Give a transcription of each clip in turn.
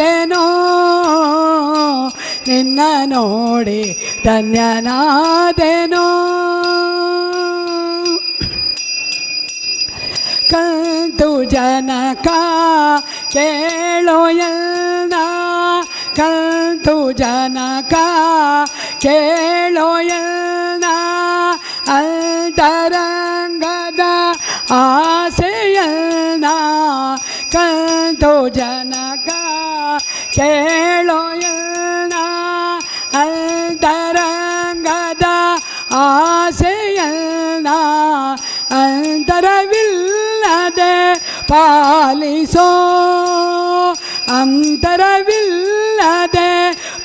ಧನ್ಯನಾದೆನೋ ನಿನ್ನ ನೋಡಿ ಧನ್ಯನಾದೆನೋ ಕಂತು ಜನಕ ಕೇಳೋ ಎಲ್ಲ ಕಂತು ಜನಕ ಕೇಳೋ ಎಲ್ಲ ಅಂತರಂಗದ ಆಸೆಯನ್ನ ಕಂತು ಜನಕ ಕೇಳೋ ಎಲ್ಲ ಅಂತರಂಗದ ಆಸೆಯನ್ನ ಅಂತರವಿಲ್ಲದೆ ಪಾಲಿಸೋ ಅಂತರವಿಲ್ಲದೆ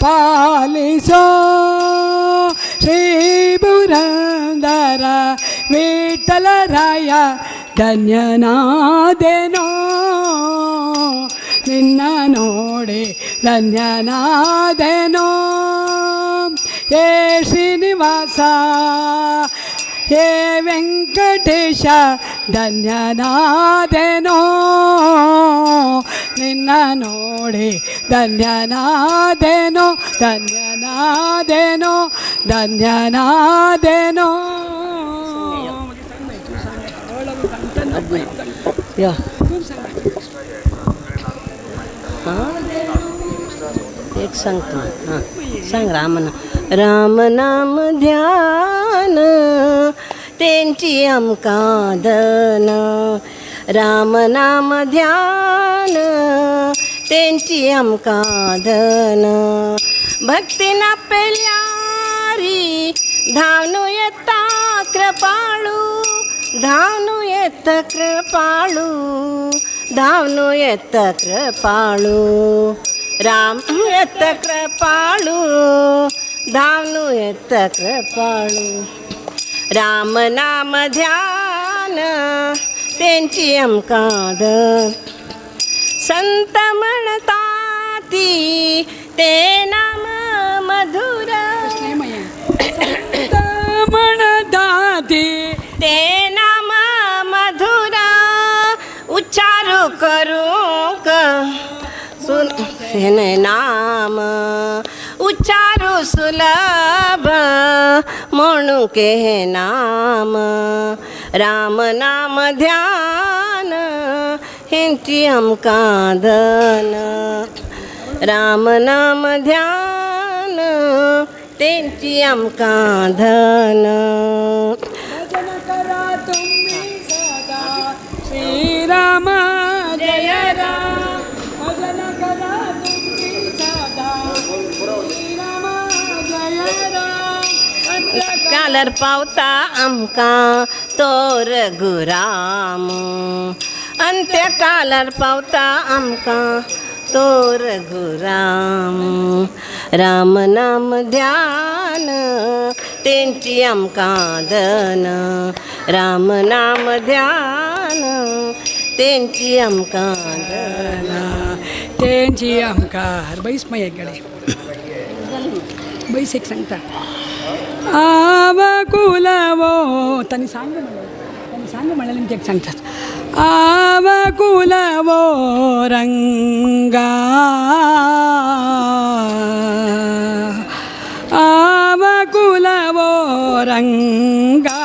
ಪಾಲಿಸೋ ಶ್ರೀ ಪುರಂದರ ವಿಠಲರಾಯ ಧನ್ಯನಾದೆನೋ ನಿನ್ನ ನೋಡಿ ಧನ್ಯನಾದೆನೋ ಹೇ ಶ್ರೀನಿವಾಸ ಹೇ ವೆಂಕಟೇಶ ಧನ್ಯನಾದೆನೋ ನಿನ್ನ ನೋಡಿ ಧನ್ಯನಾದೆನೋ ಧನ್ಯನಾದೆನೋ ಧನ್ಯನಾದೆನೋ एक सांगतो हां सांग राम नाम ध्यान त्यांची आमकादन राम नाम ध्यान त्यांची आमकादन भक्तीना पेल्यारी धावू येता कृपाळू धावू येत कृपाळू धावू येत कृपाळू राम येत कृपाळू धावू येत कृपाळू राम नाम ध्यान त्यांची आमकाद संत म्हणताती ते नाम मधुर म्हणताती ते नाम मधुर उच्चारू करू सुन नाम उच्चारू सुलभ म्हणू के नाम राम नाम ध्यान हेंची आमकादन राम नाम ध्यान तेंची आमकादन भजन करा तुम्ही सदा श्रीराम जय राम भजन करा तुम्ही सदा श्रीराम जय राम कालर पावता आमका तोर गुराम अंत्य कालर पावता आमका तोर गुराम राम नाम ध्यान तेंची आमकादन राम नाम ध्यान तेंची आमकादन तेंची आमकार बैस माझ्याकडे बैस एक सांगता आवकुलवो तनी सांग मला मी एक सांगतात आवकुलवो रंगा आवकुलवो रंगा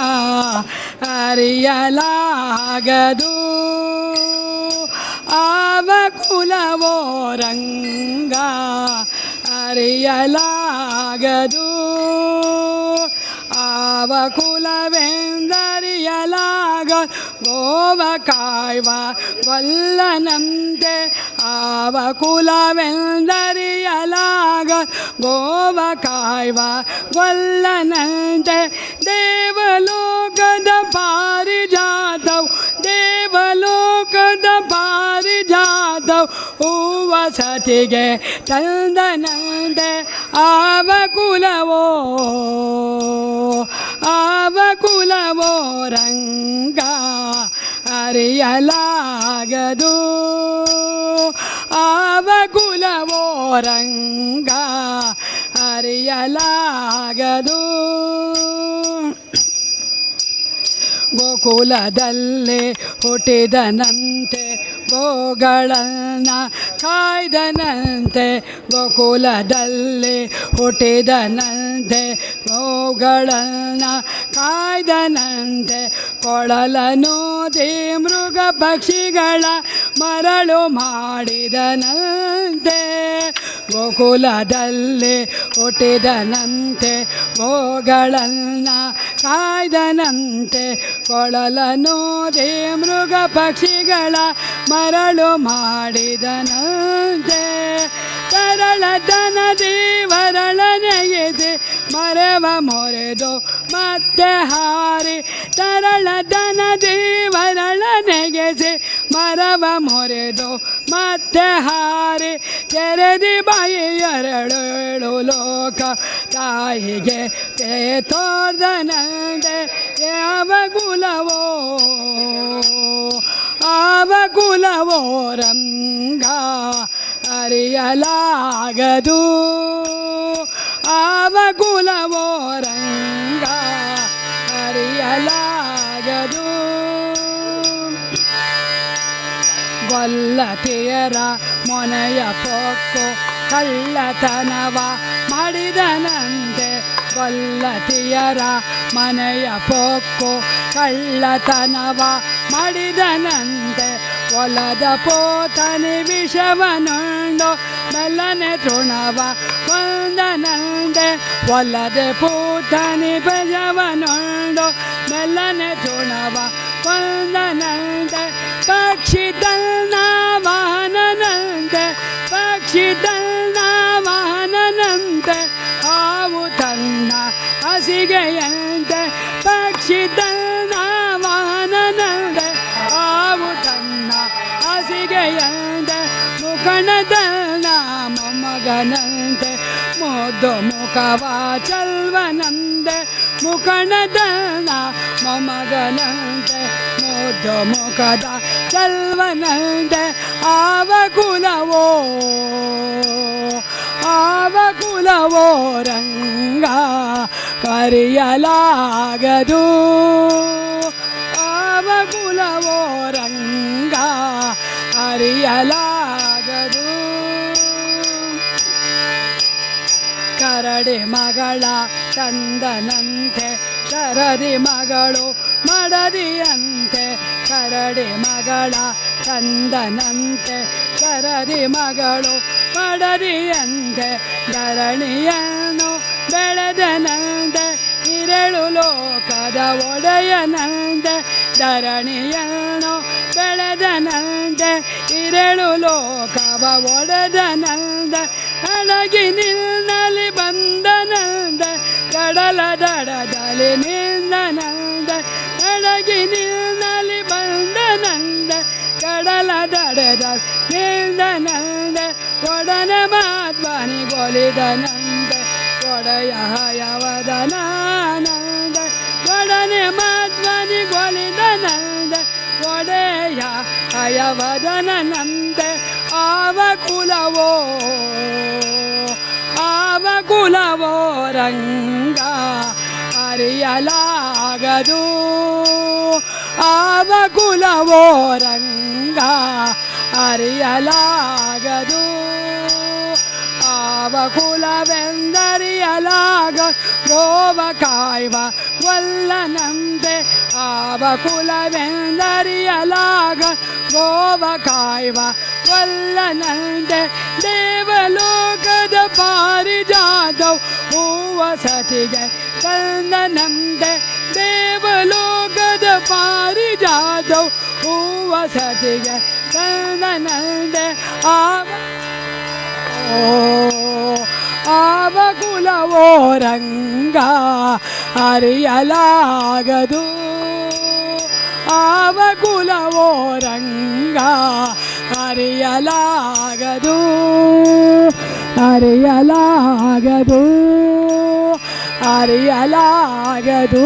ಅರಿಯಲಾಗದು आवकुलवो ರಂಗ ಅರಿಯಲಾಗದು ಆವಕುಲವೆಂದರಿಯಲಾಗ ಗೋವ ಕಾಯ್ವ ವಲ್ಲನಂತೆ ಆವಕುಲವೆಂದರಿಯಲಾಗ ಗೋವ ಕಾಯ್ವ ವಲ್ಲನಂತೆ ದೇವಲೋಕದ ಪಾರಿಜಾತವು ದೇವಲೋಕದ ಪಾರಿಜಾತವು ಹೂವ ಸತಿಗೆ ತಂದನಂತೆ आवकुलवो आवकुलवो ರಂಗ ಅರಿಯಲಾಗದು आवकुलवो ರಂಗ ಅರಿಯಲಾಗದು ಗೋಕುಲದಲ್ಲಿ ಹುಟ್ಟಿದನಂತೆ ಗೋಗಳನ್ನ ಕಾಯ್ದನಂತೆ ಗೋಕುಲದಲ್ಲಿ ಹುಟ್ಟಿದನಂತೆ ಗೋಗಳನ್ನ ಕಾಯ್ದನಂತೆ ಕೊಳಲನೋದಿ ಮೃಗ ಪಕ್ಷಿಗಳ ಮರಳು ಮಾಡಿದನಂತೆ ಗೋಕುಲದಲ್ಲಿ ಹುಟ್ಟಿದನಂತೆ ಗೋಗಳನ್ನ ಕಾಯ್ದನಂತೆ ಕೊಳಲನೋದಿ ಮೃಗ ಪಕ್ಷಿಗಳ ಮರಳು ಮಾಡಿದನಂತೆ ತರಳತನದಿ ವರಳನೆಗೆದೆ ಮರವ ಮೊರೆದು ಮತ್ತೆ ಹಾರಿ ತರಳತನದಿ ವರಳನೆಗೆಸಿ ಮರವ ಮೊರೆದು ಮತ್ತೆ ಹಾರಿ ತೆರೆದಿ ಬಾಯಿ ಎರಡೇಳು ಲೋಕ ತಾಯಿಗೆ ತೋರ್ದನಂತೆ ಯಾವ ಕುಲವೋ ಆವ ಕುಲವೋ ರಂಗ ಅರಿಯಲಾಗದು ಆವ ಕುಲವೋ ರಂಗ ಅರಿಯಲಾಗದು ಗೊಲ್ಲತಿಯರ ಮೊನೆಯ ಪೊಕ್ಕು ಕಳ್ಳತನವ ಮಾಡಿದನಂತೆ ಗೊಲ್ಲತಿಯರ ಮನೆಯ ಪೊಕ್ಕು ಕಳ್ಳತನವ ಮಾಡಿದನಂತೆ ಒಲದ ಪೋತನಿ ವಿಷವನುಂಡು ಮೆಲ್ಲನೆ ತೃಣವ ಕೊಂದನಂತೆ ಒಲ್ಲದೆ ಪೂತನಿ ವಿಷವನುಂಡು ಮೆಲ್ಲನೆ ತೃಣವ ಕೊಂದನಂತೆ ಪಕ್ಷಿ ತನ್ನ ವಾಹನನಂತೆ ಪಕ್ಷಿ ತನ್ನ ವಾಹನನಂತೆ ಹಾವು ತನ್ನ ಹಸಿಗೆಯಂತೆ ಪಕ್ಷಿ ತನ್ನ ವಾಹನನಂತೆ ಹಾವು ತನ್ನ ಹಸಿಗೆಯಂತೆ ಮುಖಣದನ ಮೊಮ್ಮಗನಂತೆ ಮುದ್ದು ಮುಖವ ಚಲ್ವನಂತೆ ಮುಖಣದನ ಮೊಮ್ಮಗನಂತೆ ಮುದ್ದು ಮುಖದ ಚಲ್ವನಂತೆ ಆವ ಕುಲವೋ ರಂಗ ಕರೆಯಲಾಗದು ಆವ ಕುಲವೋ ರಂಗ ಅರಿಯಲಾಗದು ಕರಡಿ ಮಗಳ ತಂದನಂತೆ ಶರದಿ ಮಗಳು ಮಡದಿಯಂತೆ ಕರಡಿ ಮಗಳ ತಂದನಂತೆ ಶರದಿ ಮಗಳು ಮಡದಿಯಂತೆ ಧರಣಿಯನ್ನು ಬೆಳೆದನಂತೆ ಇರಳು ಲೋಕದ ಒಡೆಯನಂತೆ ಧರಣಿಯನ್ನು ಬೆಳೆದನಂತೆ ಇರಳು ಲೋಕವ ಒಡೆದನಂತೆ ಅಡಗಿ ನಿಲ್ಲಲಿ ಬಂದನಂತೆ ಕಡಲ ದಡದಲ್ಲಿ ನಿಂದನಂತೆ ಅಡಗಿ ನಿಲ್ಲಲಿ ಬಂದನಂತೆ ಕಡಲ ದಡದಲ್ಲಿ ನಿಂದನಂತೆ ಒಡನೆ ಮಾಧ್ವನಿಗೊಲಿದನಂತೆ ಒಡೆಯ ಹಯವದನಾನಂದೆ ಒಡನೆ ಮಾಧ್ವನಿಗೊಲಿದನಂತೆ ಒಡೆಯ ಹಯವದನಂತೆ ಆವ ಕುಲವೋ ರಂಗ ಅರಿಯಲಾಗದು ಆವ ಕುಲವೋ ರಂಗ ಅರಿಯಲಾಗದು ಆವ ಕುಲವೆಂದರಿಯಲಾಗ ಗೋವ ಕಾಯ್ವ ವಲ್ಲನಂತೆ ಆವ ಕುಲವೆಂದರಿಯಲಾಗ ಗೋವ ಕಾಯ್ವ ವಲ್ಲನಂತೆ ದೇವಲೋಕದ ಪಾರಿಜಾತವು ಹೂವ ಸತಿಗೆ ತಂದನಂತೆ ದೇವಲೋಕದ ಪಾರಿಜಾತವು ಹೂವ ಸತಿಗೆ ತಂದನಂತೆ ಆವ ಕುಲವೋ ರಂಗ ಅರಿಯಲಾಗದು ಆವ ಕುಲವೋ ರಂಗ ಅರಿಯಲಾಗದು ಅರಿಯಲಾಗದು ಅರಿಯಲಾಗದು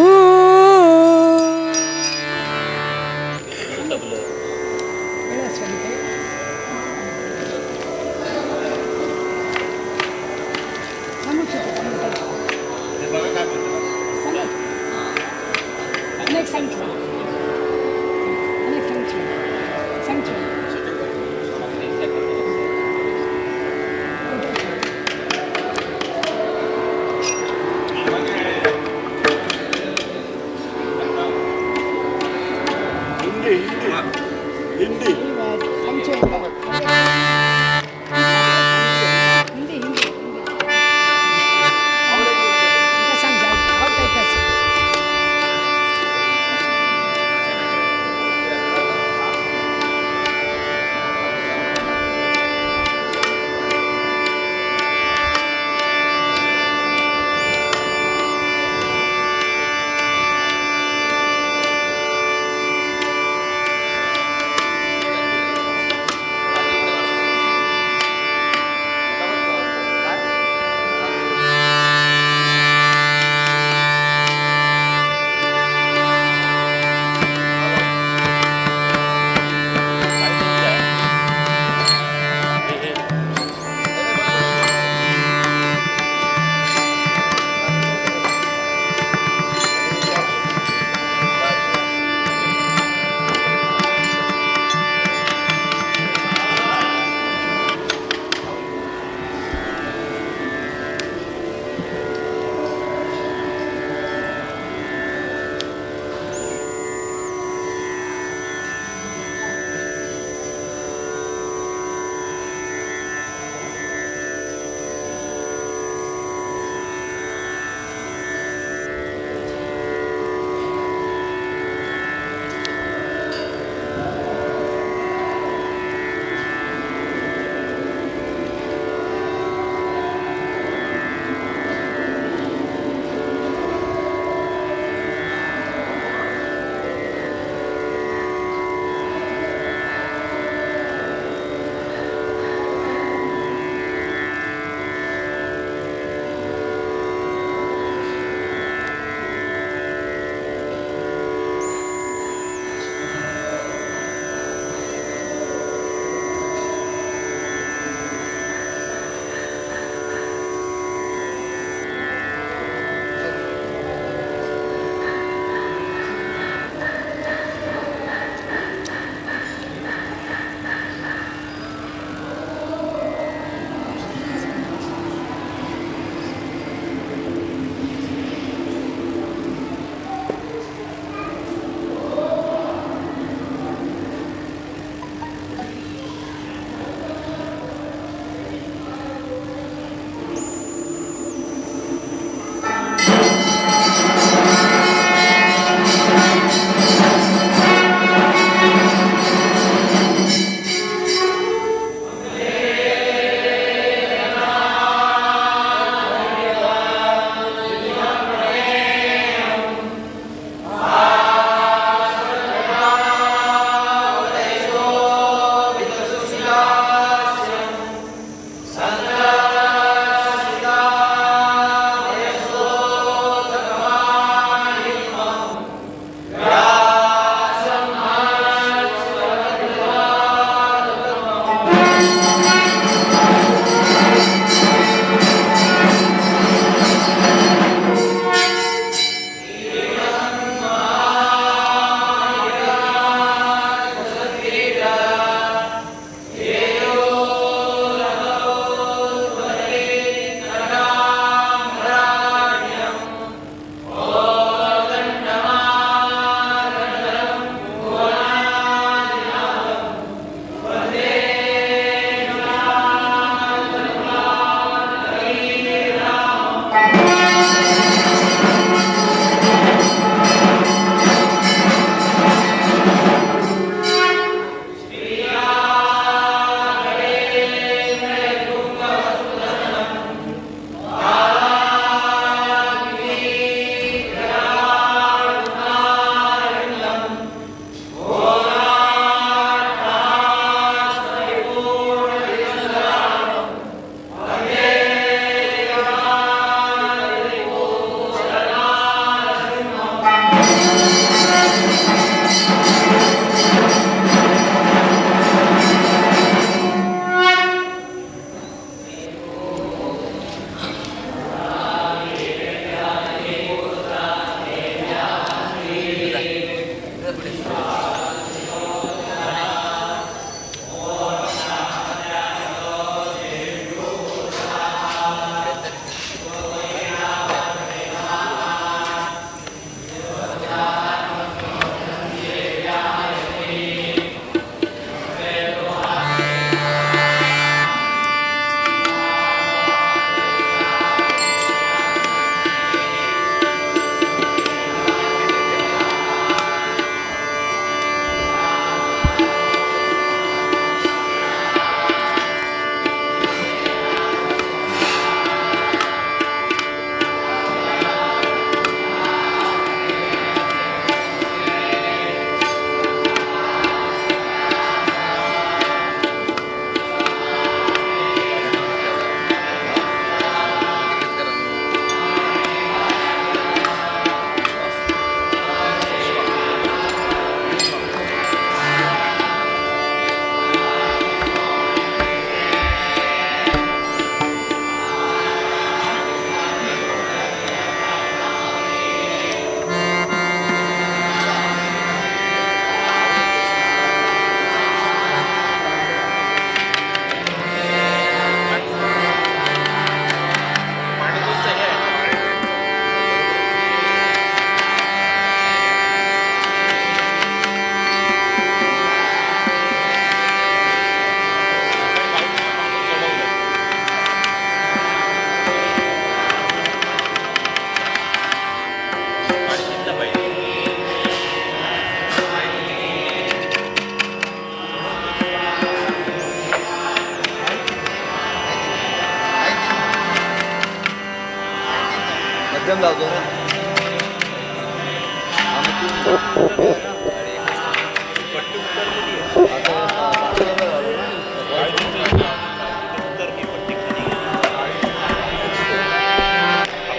एकदम लावतो ना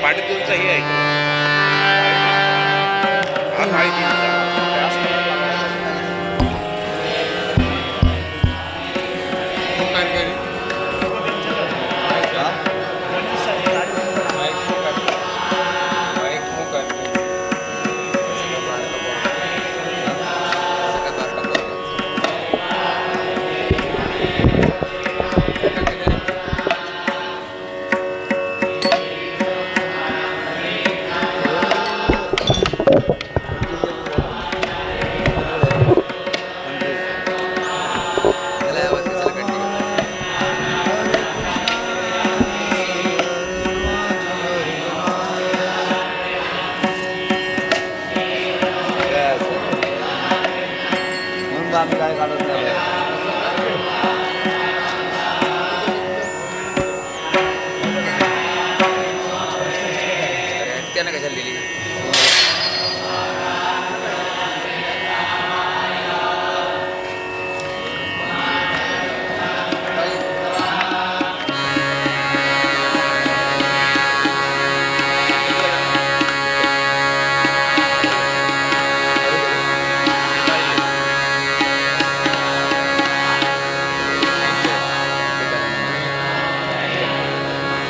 पाणी तुमचं हे आहे हा साडेतीनचा आम्ही काय काढत नाही त्यानं कशाला दिली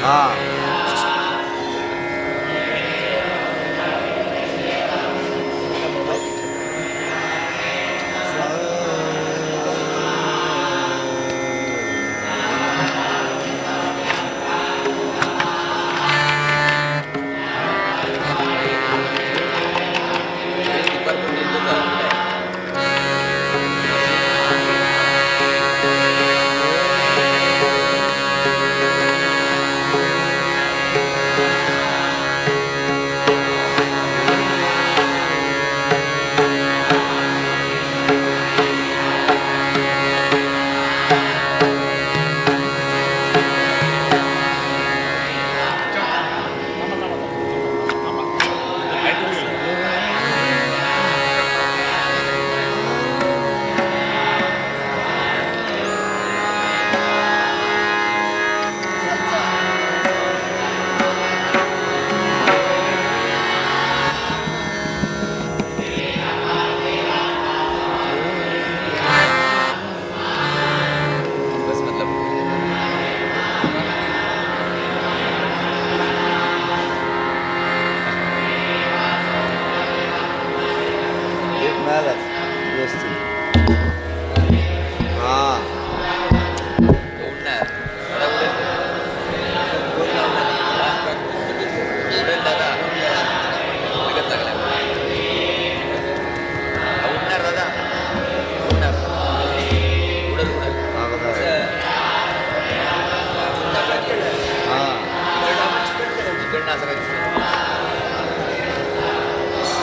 हाँ मिळालाच व्यवस्थित हां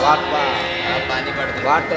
वाट पाणी पडते वाट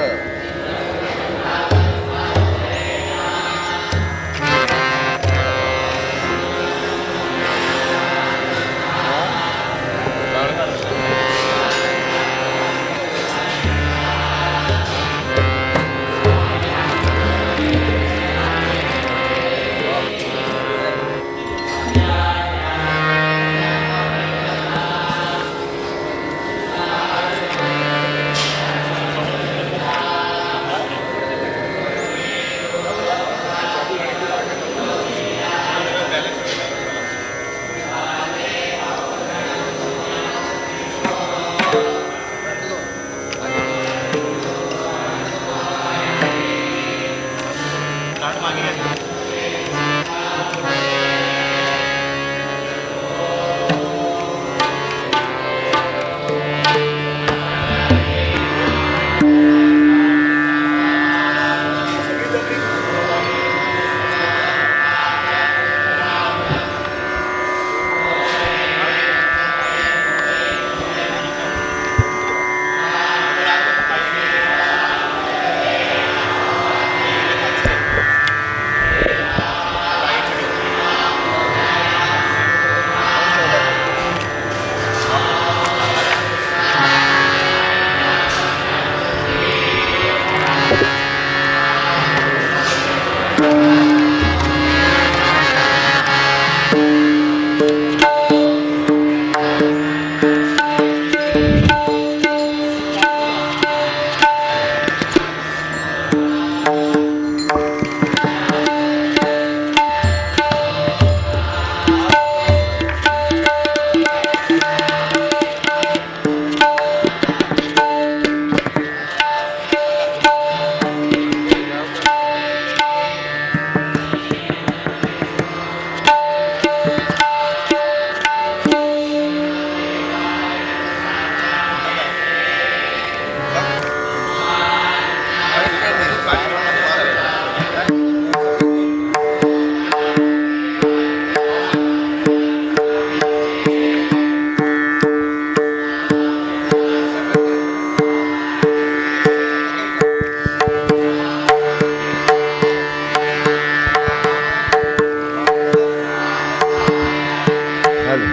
हल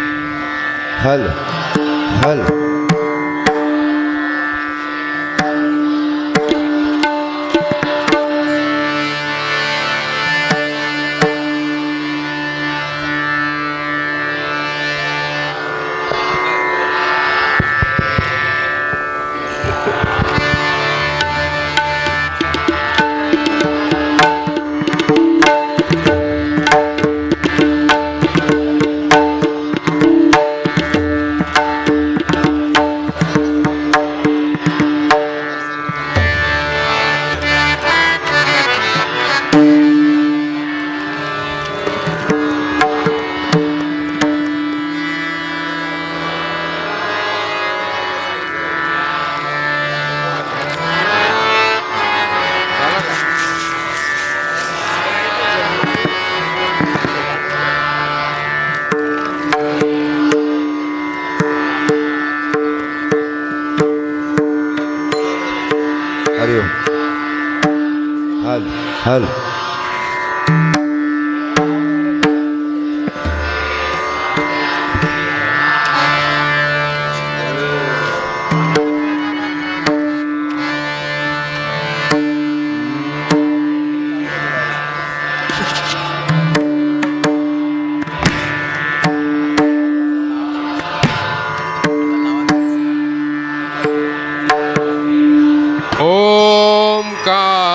हल हल हरिओम हल हल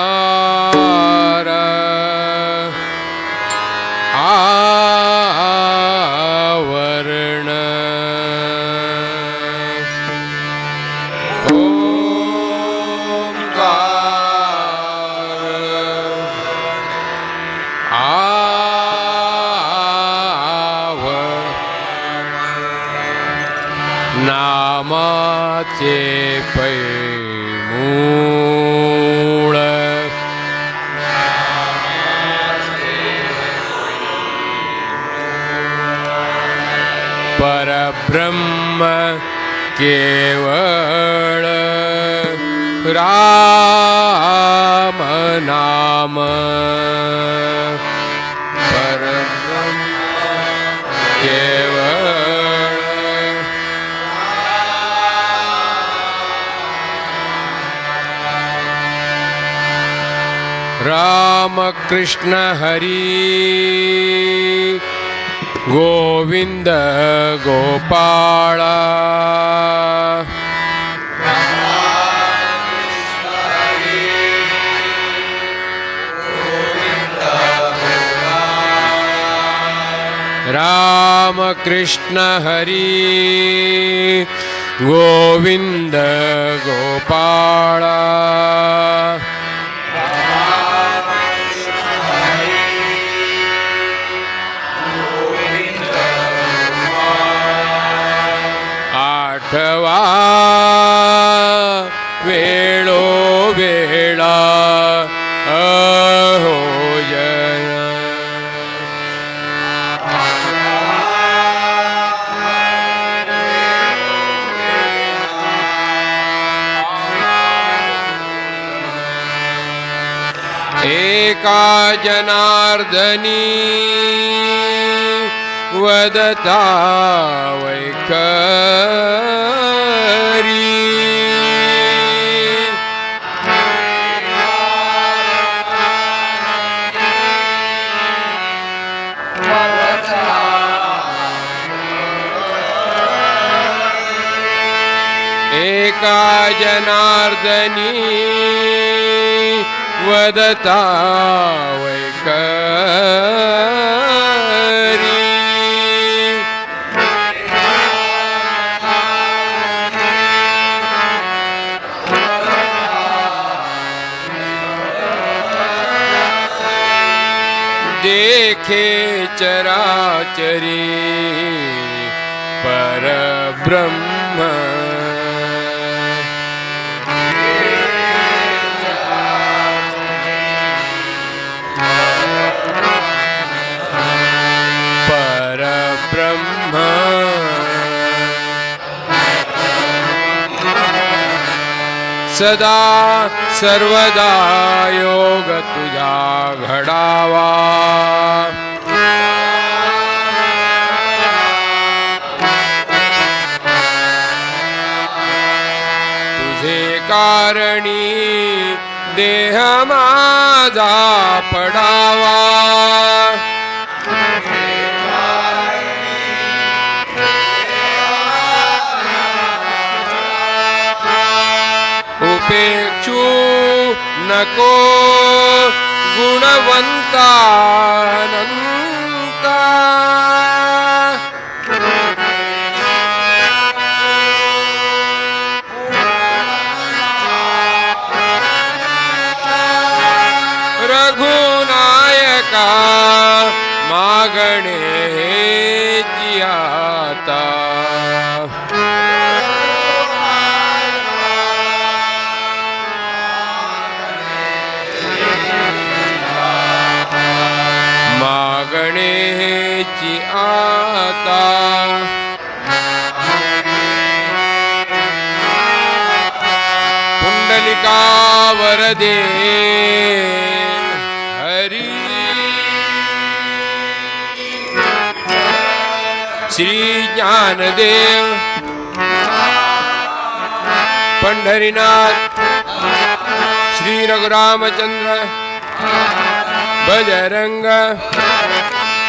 ओंकार आवरण नामाचे पैमूळ परब्रह्म केवळ राम नाम परब्रह्म केवळ राम कृष्ण हरी गोविंद गोपाळा राम कृष्ण हरी गोविंद गोपाळा आठवा वेळो वेळा अहो जन एका जनार्दनी वदता वैखरी एका जनार्दनी वदता वैखरी देखे चराचरी परब्रह्म परब्रह्म सदा सर्वदा योग तुझा घडावा कारणी देह माझा पडावा उपेक्षू नको गुणवंतानंता रघुनायका मागणे जियाता मागणेची आता पुंडलिका वरदे हरी श्री ज्ञानदेव पंढरीनाथ श्री रघुरामचंद्र बजरंग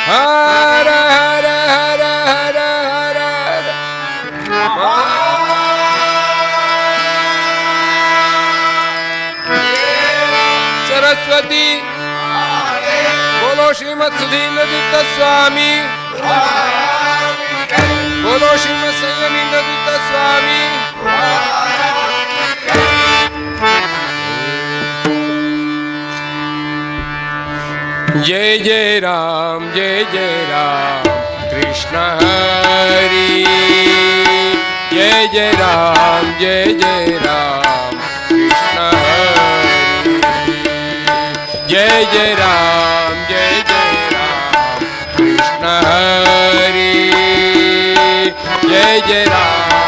हर हर हर हर हर सरस्वती बोलो श्रीमद सुधींद्रतीर्थ स्वामी बोलो श्रीमद संयमींद्रतीर्थ स्वामी जय जय राम कृष्ण हरि जय जय राम कृष्ण हरि जय जय राम कृष्ण हरि जय जय राम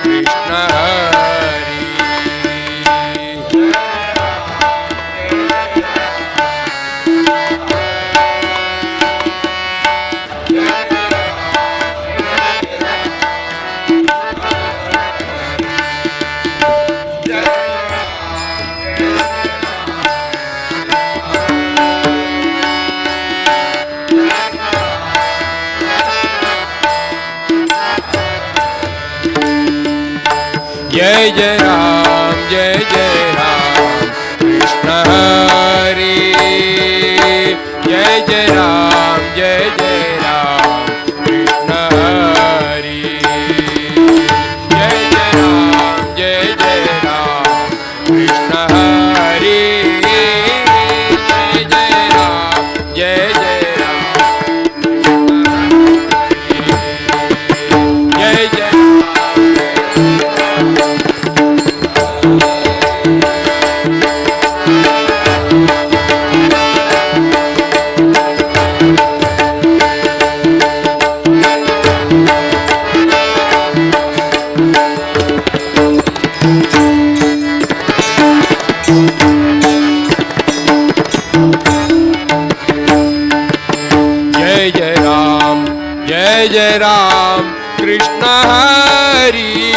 कृष्ण हरि जय जय राम कृष्ण हरि जय जय राम कृष्ण हरि जय जय राम कृष्ण हरि जय जय राम जय जय जय राम कृष्ण हरि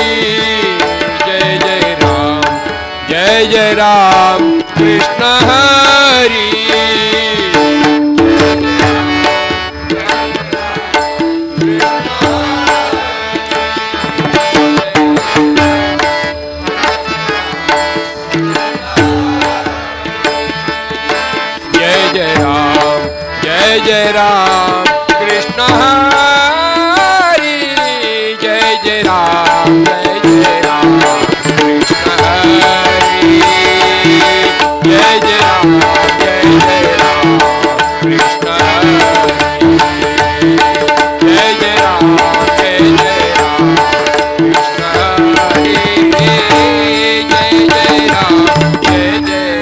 जय जय राम कृष्ण हरि जय जय राम कृष्ण हरि जय जय राम कृष्ण हरि जय जय राम कृष्ण हरि जय जय राम कृष्ण हरि जय जय राम कृष्ण हरि जय जय राम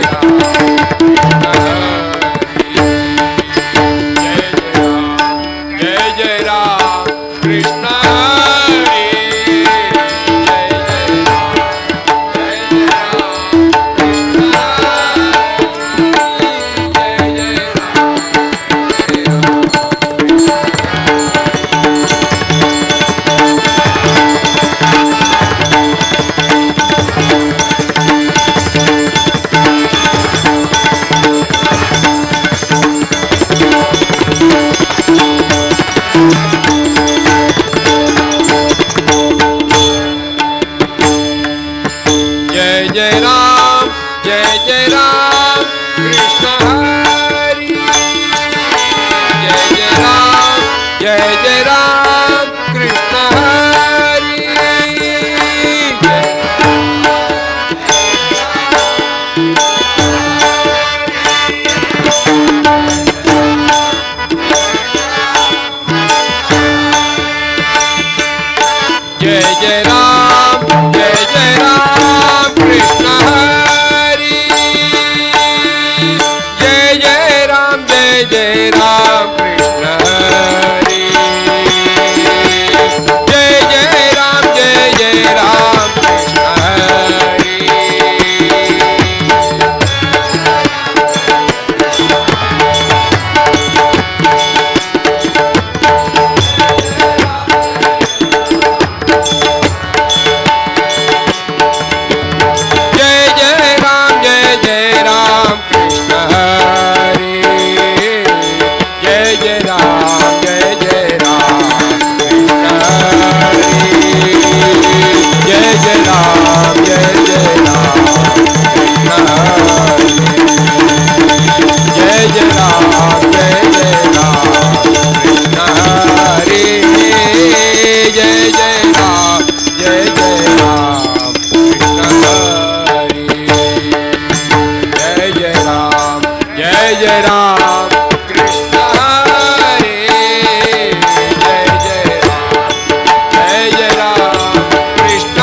जय जय राम कृष्ण हरी जय जय जय राम कृष्ण हरी जय जय राम कृष्ण हरी जय जय राम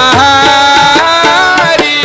कृष्ण हरी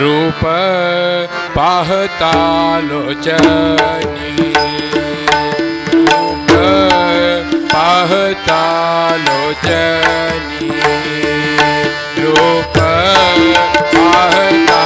रूप पाहता लोचनी रूप पाहता लोचनी रूप पाहता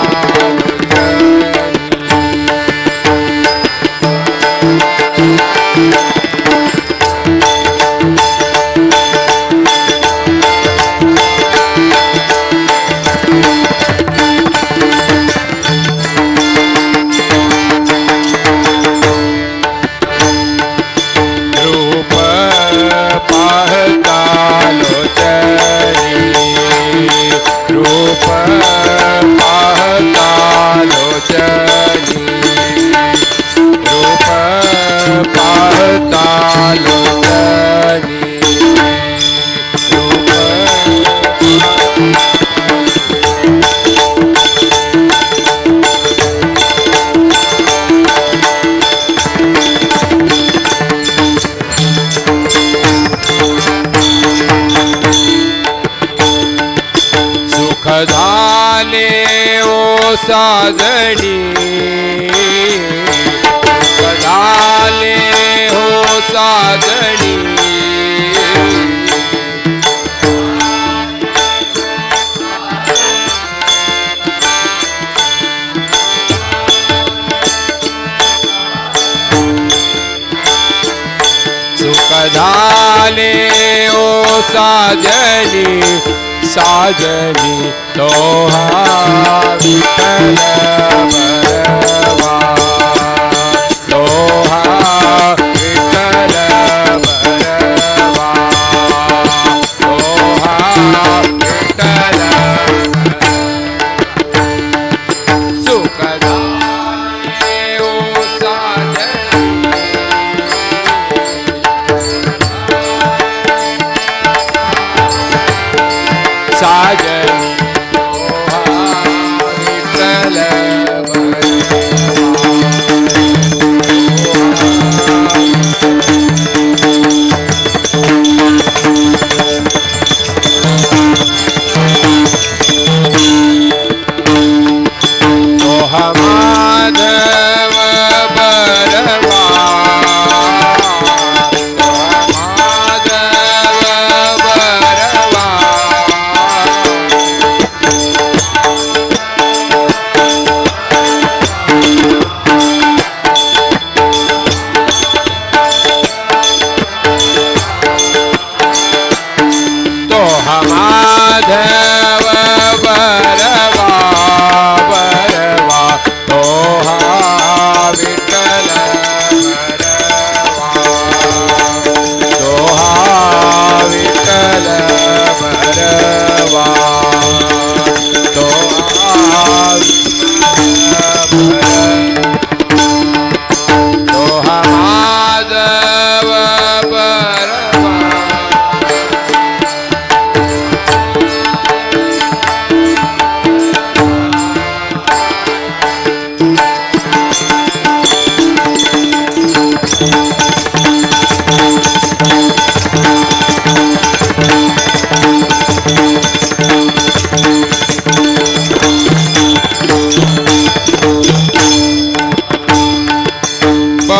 रूप पाहता लोचनी रूप पाहता लोचनी रूप सुख झाले ओ साजणी सुख झाले हो साजणी सुख झाले ओ साजनी साजनी तो विठ्ठल बरवा लोहा विठ्ठल बरवा लोहा विठ्ठल सुख झाले ओ साजनी साजनी विठ्ठल बरवा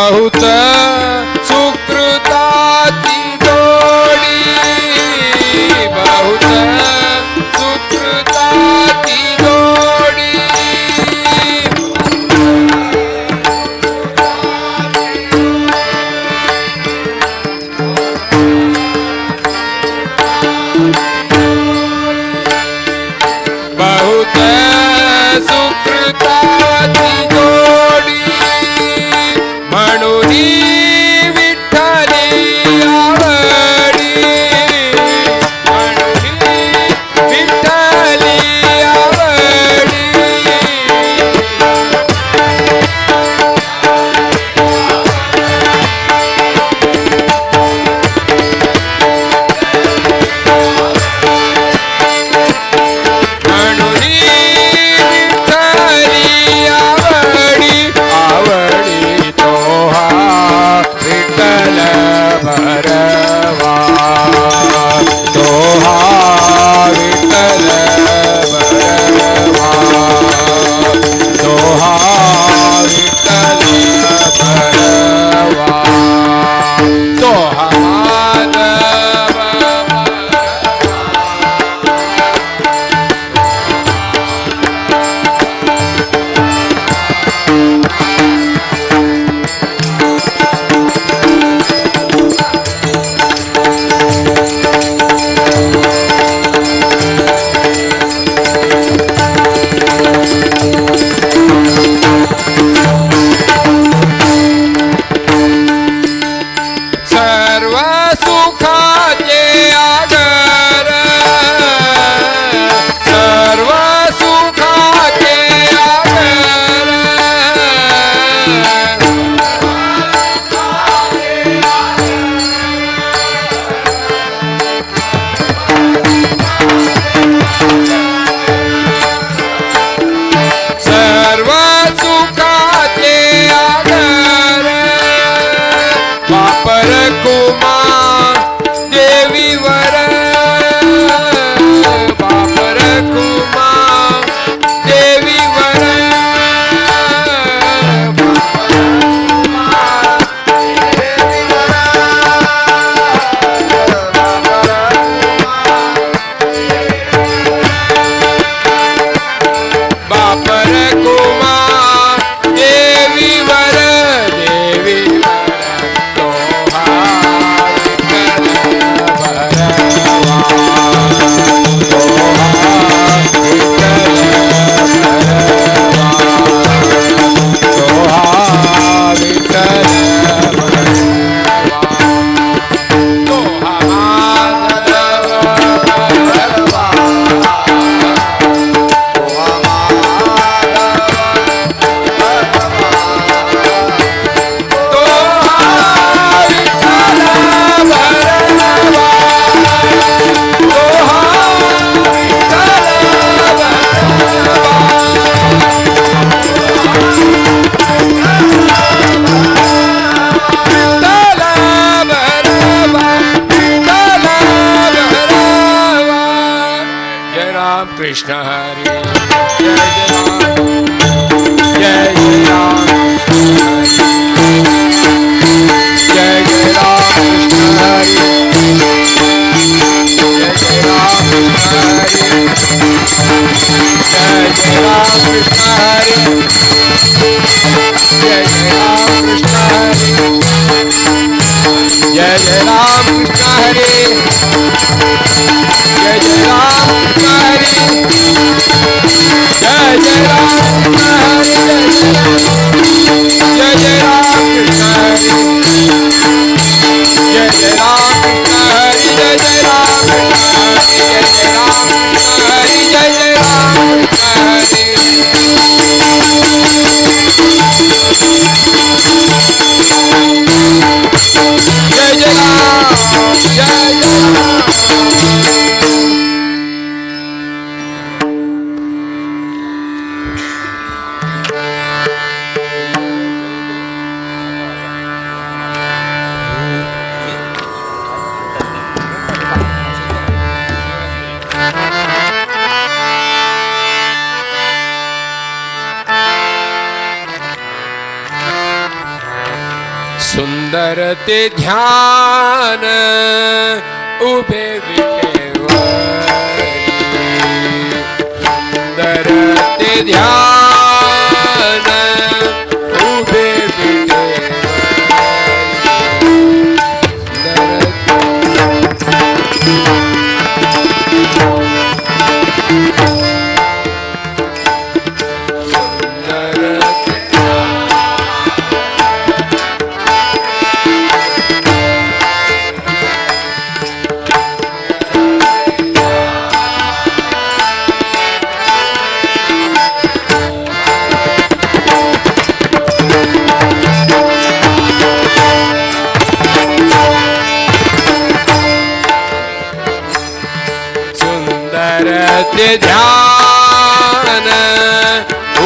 बहुत सुकृताची जोडी बहुत सुकृताची जोडी बहुत सुकृताची जोडी म्हणून विठ्ठली आवडी म्हणून विठ्ठली आवडी म्हणून विठ्ठली आवडी आवडी तो हा विठ्ठल भरवा तो हा विठ्ठल भरवा तो हा विठ्ठल भरवा तो हा माधव सर्व सुखाचे आगर सर्व सुखाचे आगर सर्व सुखाचे आगर वापर कुमार देवीवर वापर कुमार देवीवर वापर कुमार देवीवर देवीवर तो हा विठ्ठल भरवा तो हा विठ्ठल भरवा तो हा विठ्ठल भरवा तो हा माधव भरवा तो हा विठ्ठल भरवा तो हा विठ्ठल भरवा विठ्ठल भरवा जय राम कृष्ण हरी जय जय राम जय जय राम कृष्ण हरी जय जय राम कृष्ण हरी जय जय राम कृष्ण हरी जय जय राम कृष्ण हरी जय जय राम कृष्ण हरी जय जय राम कृष्ण हरी सुंदर ते ध्यान उभे विटेवरी सुंदर ते ध्यान उभे विटेवरी ते ध्यान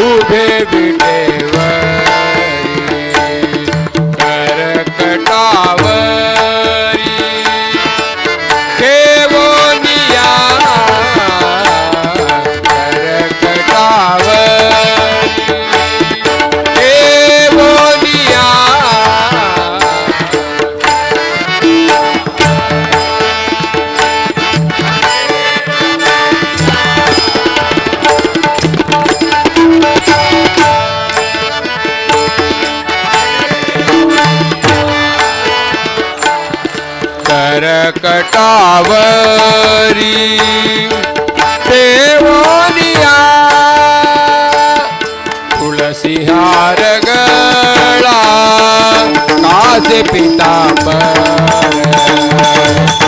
उभे विटेवरी करकटावरी केवोनिया करकटावरी केवोनिया करकटावरी देवोनिया तुलसीहार गळा कासे पितांबर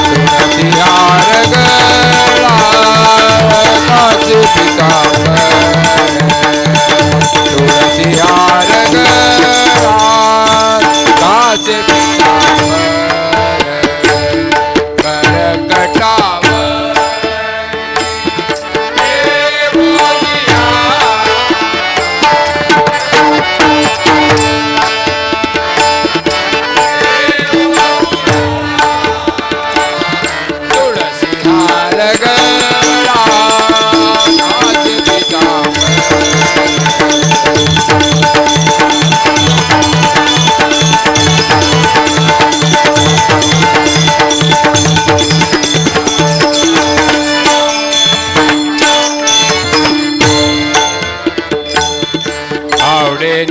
तुलसीहार गळा कासे पितांबर तुलसीहार गळा कासे पितांबर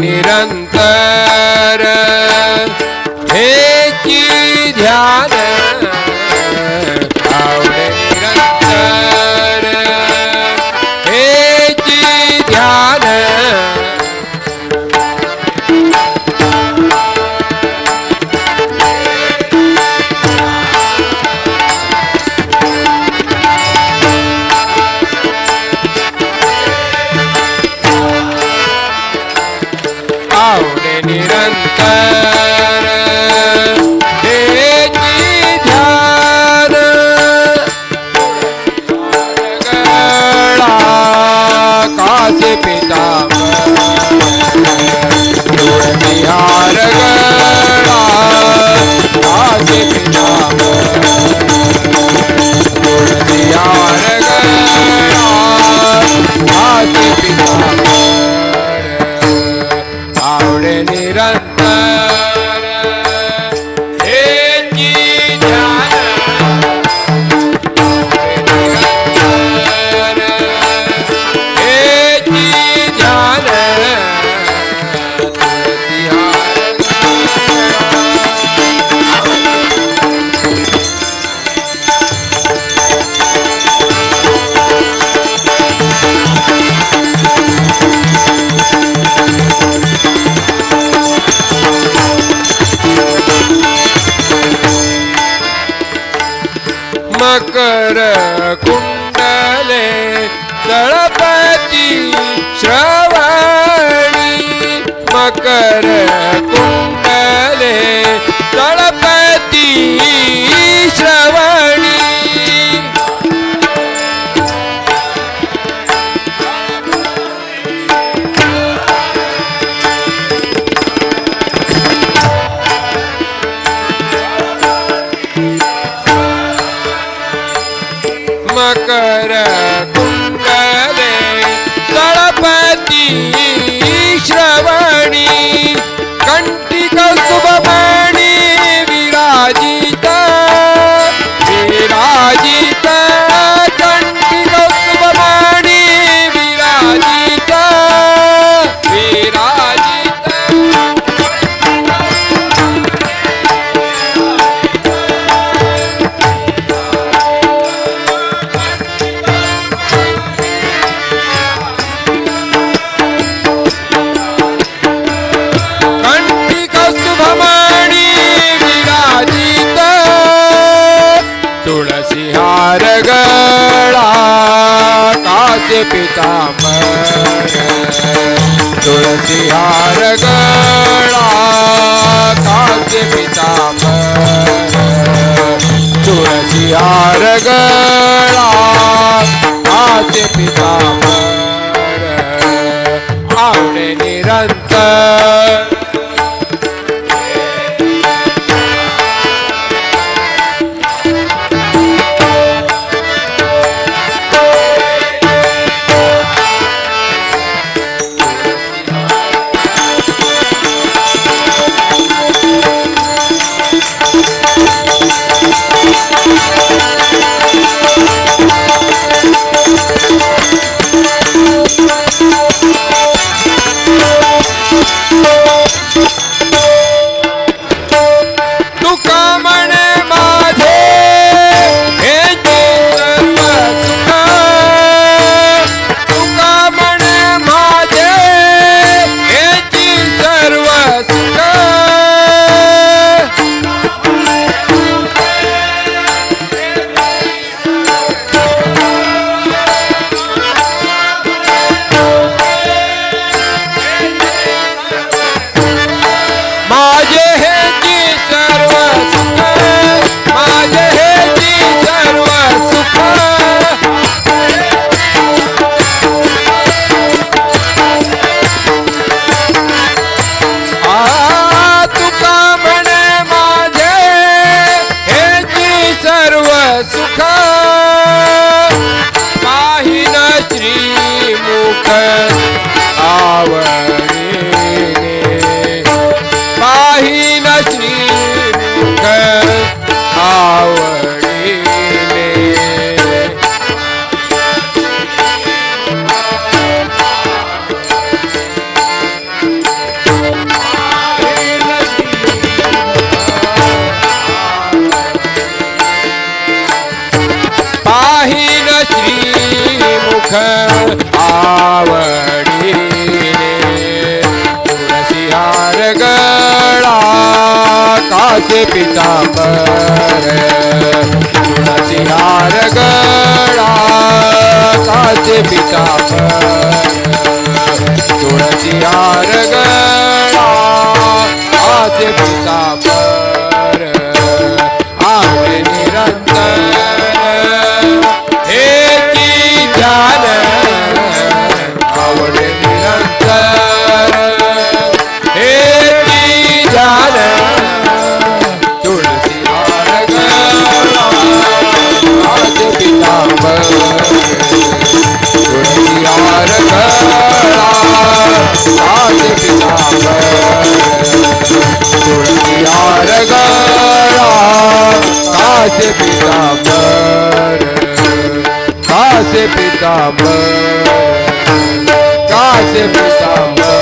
निरंतर हेची ध्यान आवडे निरंतर हेची ध्यान आवडे निरंतर हेची ध्यान गळा कासे पितांबर तुळसीहार गळा कासे पितांबर तुळसीहार गळा कासे पितांबर आवडे निरंतर हेची ध्यान निरंतर हेची ध्यान मकर कुंडले तळपती श्रवणी मकर कुंडले तळपती श्रवणी मकर कुंडले तळपती श्रवणी कंठी कौस्तुभमणी काचे पितांबर तुळसी हार गळा काचे पितांबर तुळसी हार गळा काचे पितांबर आवडे निरंतर सुख पाहिन श्रीमुख आवडीने पाहिन श्रीमुख आवडीने पाहिन श्रीमुख आवडीने तुळसी हार गळा काचे पितांबर तुळसी हार गळा काचे पितांबर तुळसी हार गळा काचे पितांबर आवडे निरंतर आवडे निरंतर हे की जान तुळसी हार गळा काचे पितांबर तुळसी हार गळा काचे पितांबर तुळसी हार गळा काचे पितांबर काचे पितांबर काचे पितांबर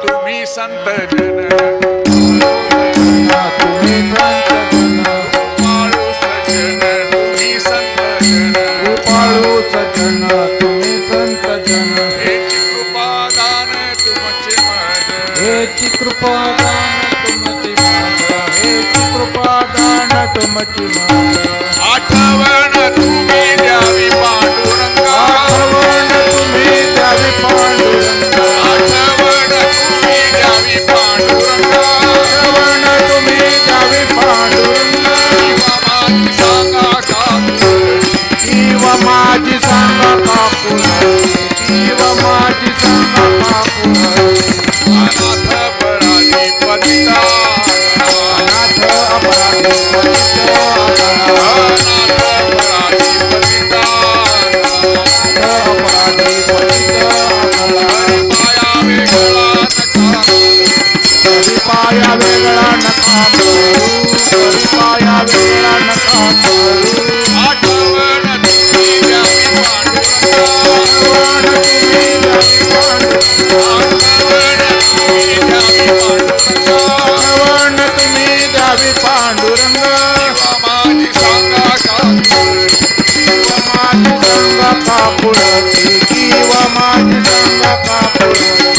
तुम्ही संत जन तुम्ही संत जन कृपाळू सज्जन तुम्ही संत जन कृपाळू सज्जन तुम्ही संत जन हेची कृपा दान तुमचे मज हेची कृपा दान तुमची माझा हेची कृपा दान तुमची माझा आठवण तुम्ही द्यावी पांडुरंगा आठवण तुम्ही द्यावी पांडुरंगा आठवण तुम्ही द्यावी पांडुरंगा आठवण तुम्ही द्यावी पांडुरंगा किंवा माझी सांगा काकुळ किंवा माझी सांगा काकुळ अनाथ पराधी पतिता अनाथ अपराधी पतित अनाथ पराधी पतिता अपराधी पतित पाया वेगळा नका पाया वेगळा नका करू आठवण तुम्ही द्यावी पांडुरंगा आठवण तुम्ही द्यावी पांडुरंगा माझी सांगा माझी सांगा काकुळती किंवा माझी सांगा काकुळती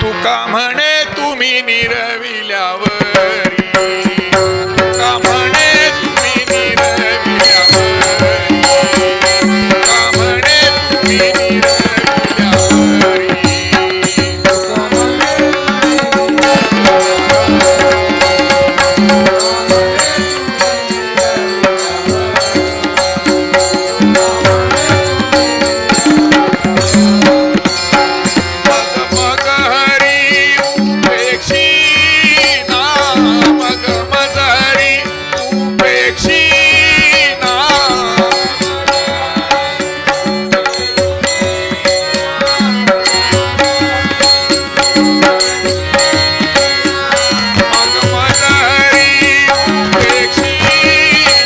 तुका म्हणे तुम्ही निरविल्यावरी तुका म्हणे तुम्ही निरविल्यावरी तुका म्हणे तुम्ही निरविल्यावरी मग हरी उपेक्षी ना मग हरी उपेक्षी ना मग हरी उपेक्षी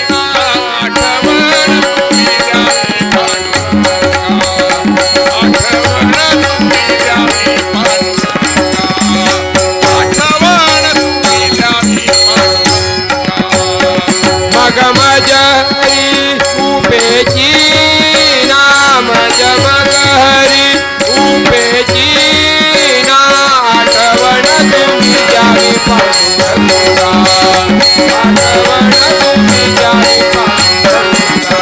ना आठवण तुम्ही द्यावी पांडुरंगा आठवण तुम्ही द्यावी पांडुरंगा आठवण तुम्ही द्यावी पांडुरंगा मग माझ्या हरी उपेची नाम जमग हरी उपेची ना आठवण तुम्ही द्यावी पांडुरंगा आठवण तुम्ही द्यावी पांडुरंगा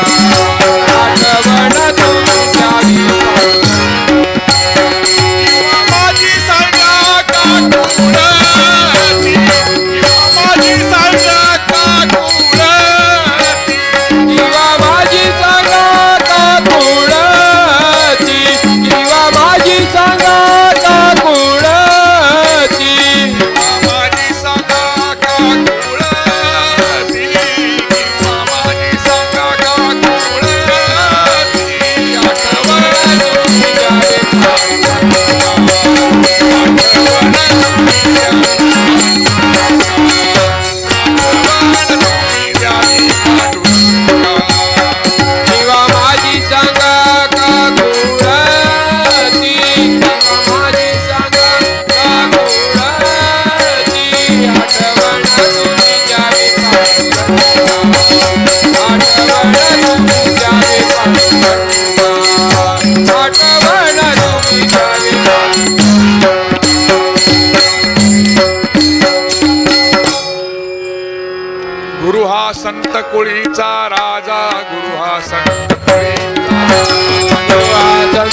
आठवण तुम्ही द्यावी किंवा माझी सांगा काकुळती किंवा माझी सांगा काकुळती किंवा माझी सांगा काकुळती किंवा माझी सांगा काकुळती किंवा माझी सांगा काकुळती किंवा माझी सांगा काकुळती आठवण तुम्ही द्यावी पांडुरंगा आठवण तुम्ही द्यावी पांडुरंगा किंवा माझी सांगा काकुळती किंवा माझी सांगा काकुळती आठवण तुम्ही द्यावी पांडुरंगा आठवण तुम्ही द्यावी पांडुरंगा आठवण तुम्ही द्यावी गुरु हा संत कोळीचा राजा गुरु हा संत कोळीचा राजा. माझा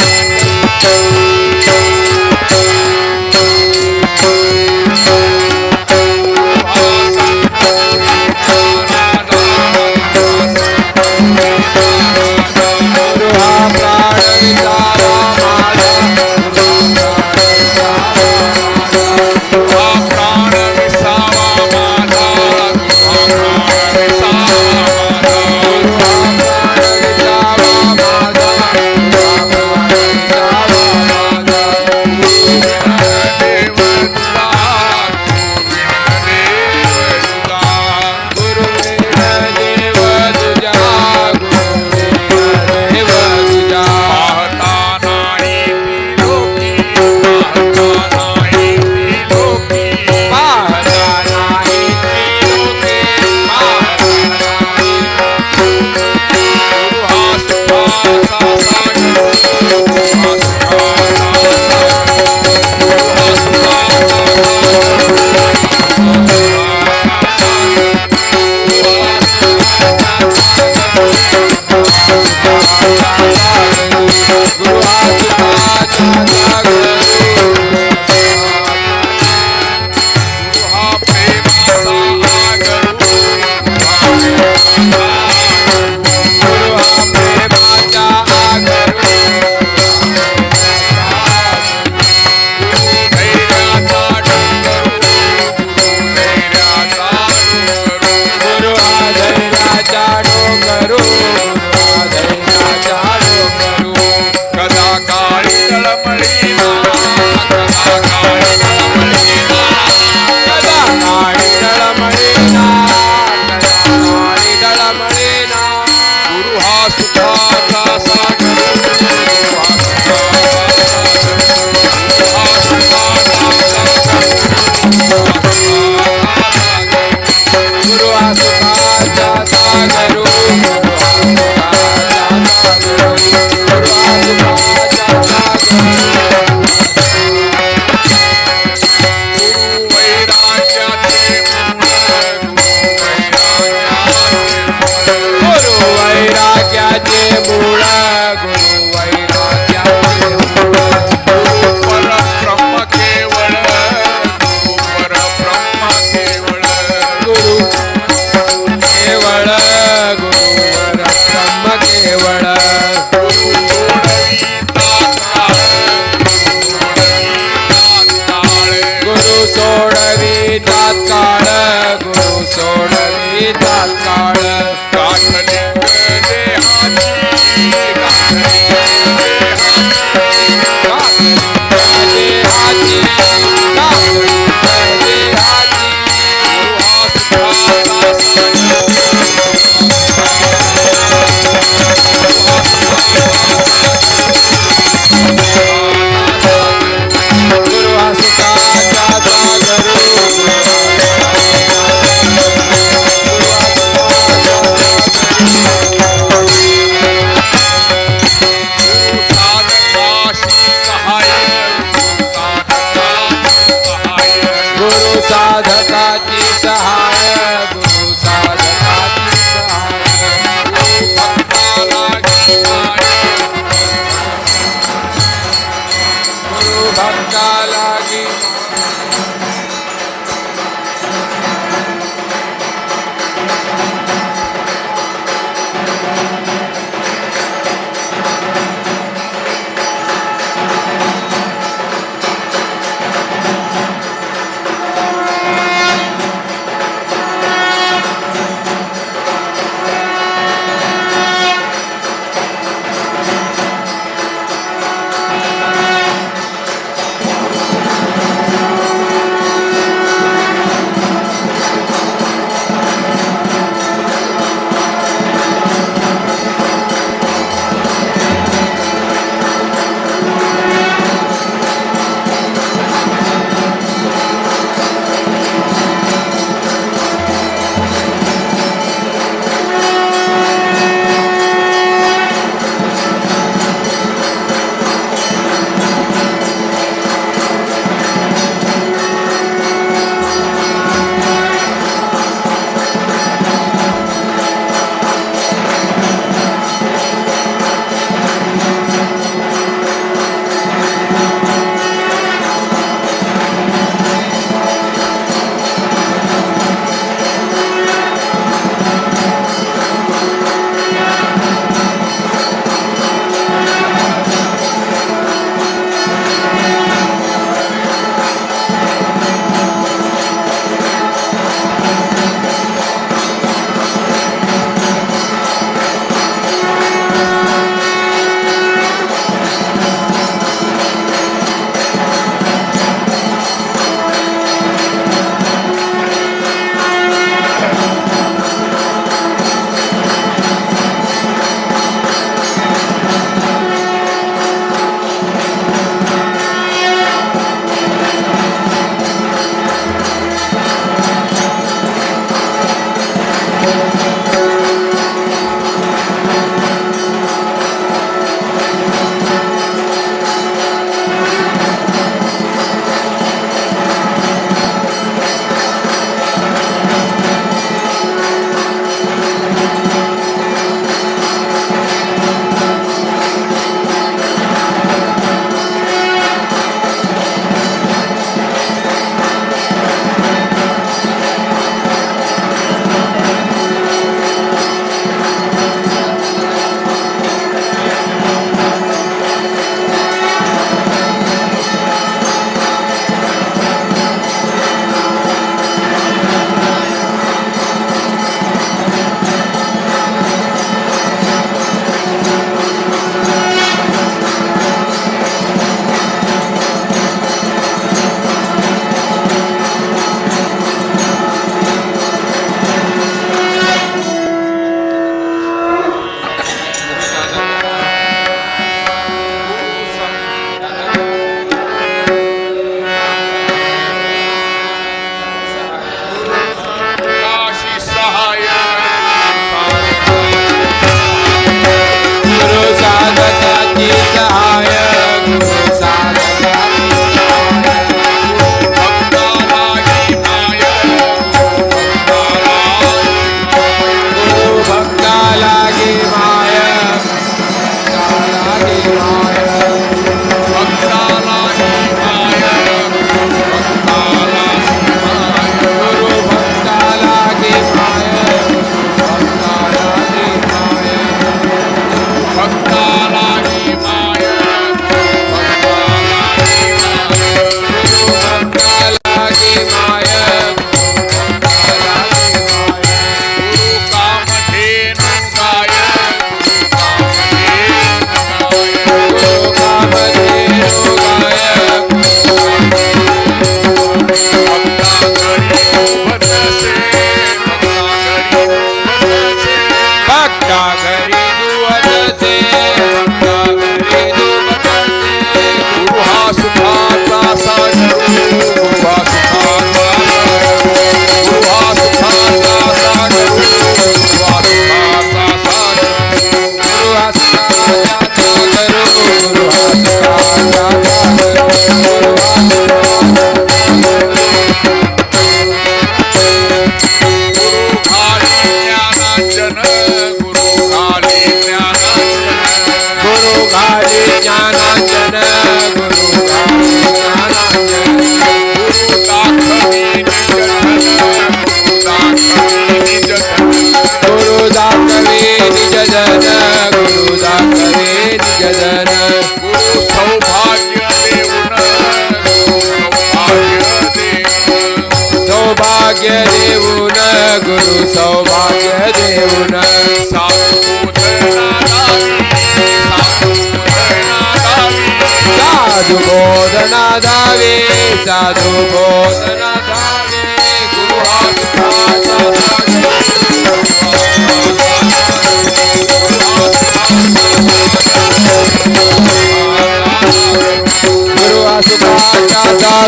वैराग्याचे मूळ गुरु वैराग्याचे मूळ परब्रह्म केवळ गुरु परब्रह्म केवळ गुरु केवळ गुरुवर ब्रह्म केवळ गुरु सोडवी तात्काळ गुरु सोडवी तात्काळ गाठलिंग देहाची गाठलिंग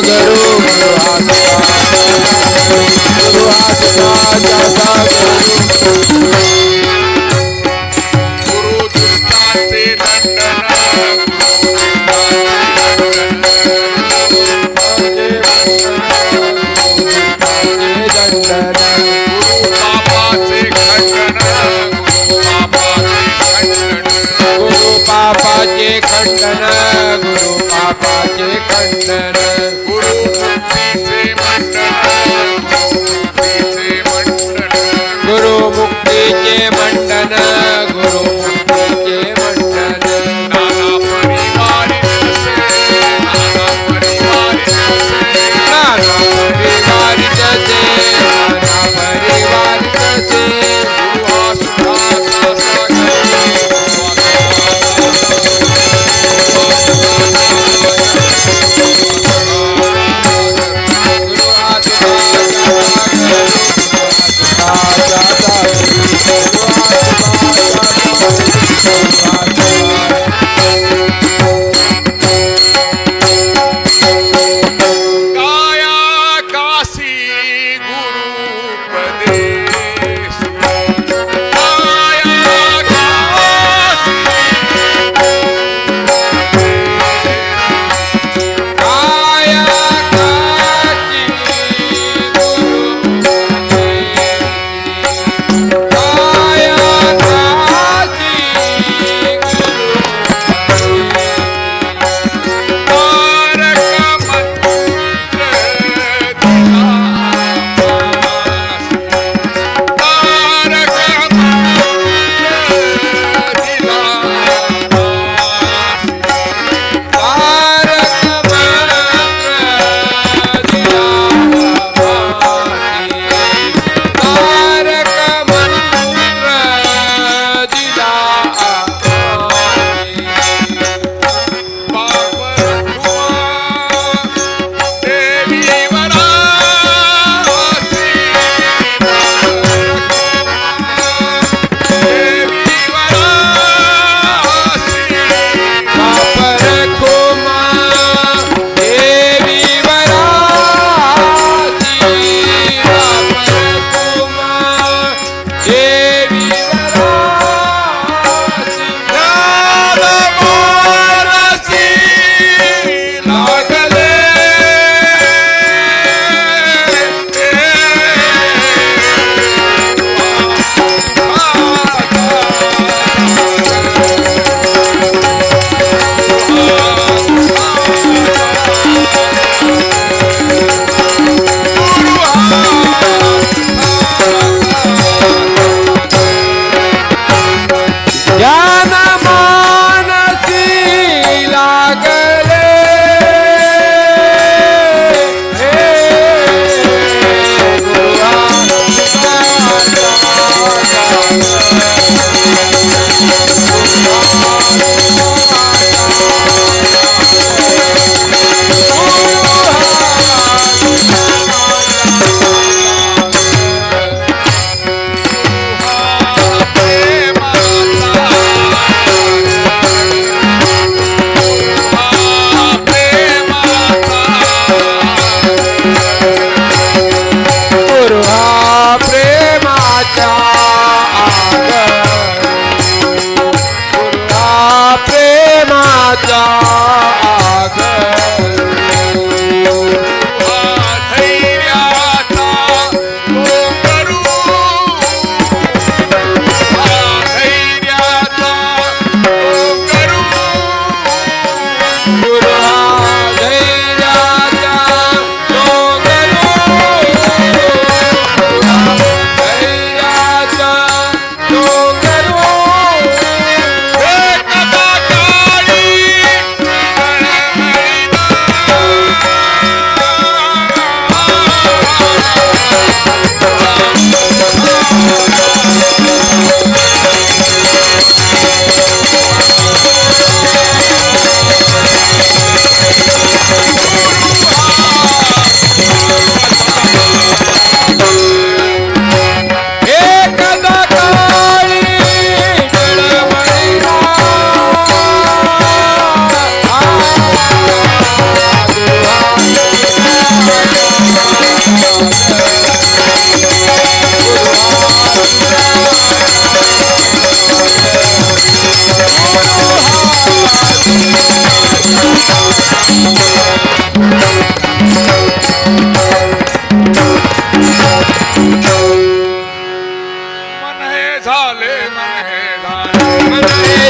सागरो गुरु हा सुखाचा सागरो गुरु दुष्टांचे दंडन गुरु पापाचे खंडन गुरु पापाचे खंडन गुरु पापाचे खंडन गुरु पापाचे खंडन गुरु मुक्तीचे मंडन गुरु मुक्तीचे मंडन नाना परिवारी नसे नाना परिवारी नसे नाना परिवारित से नाना परिवारित से गुरु सुखाचा सागर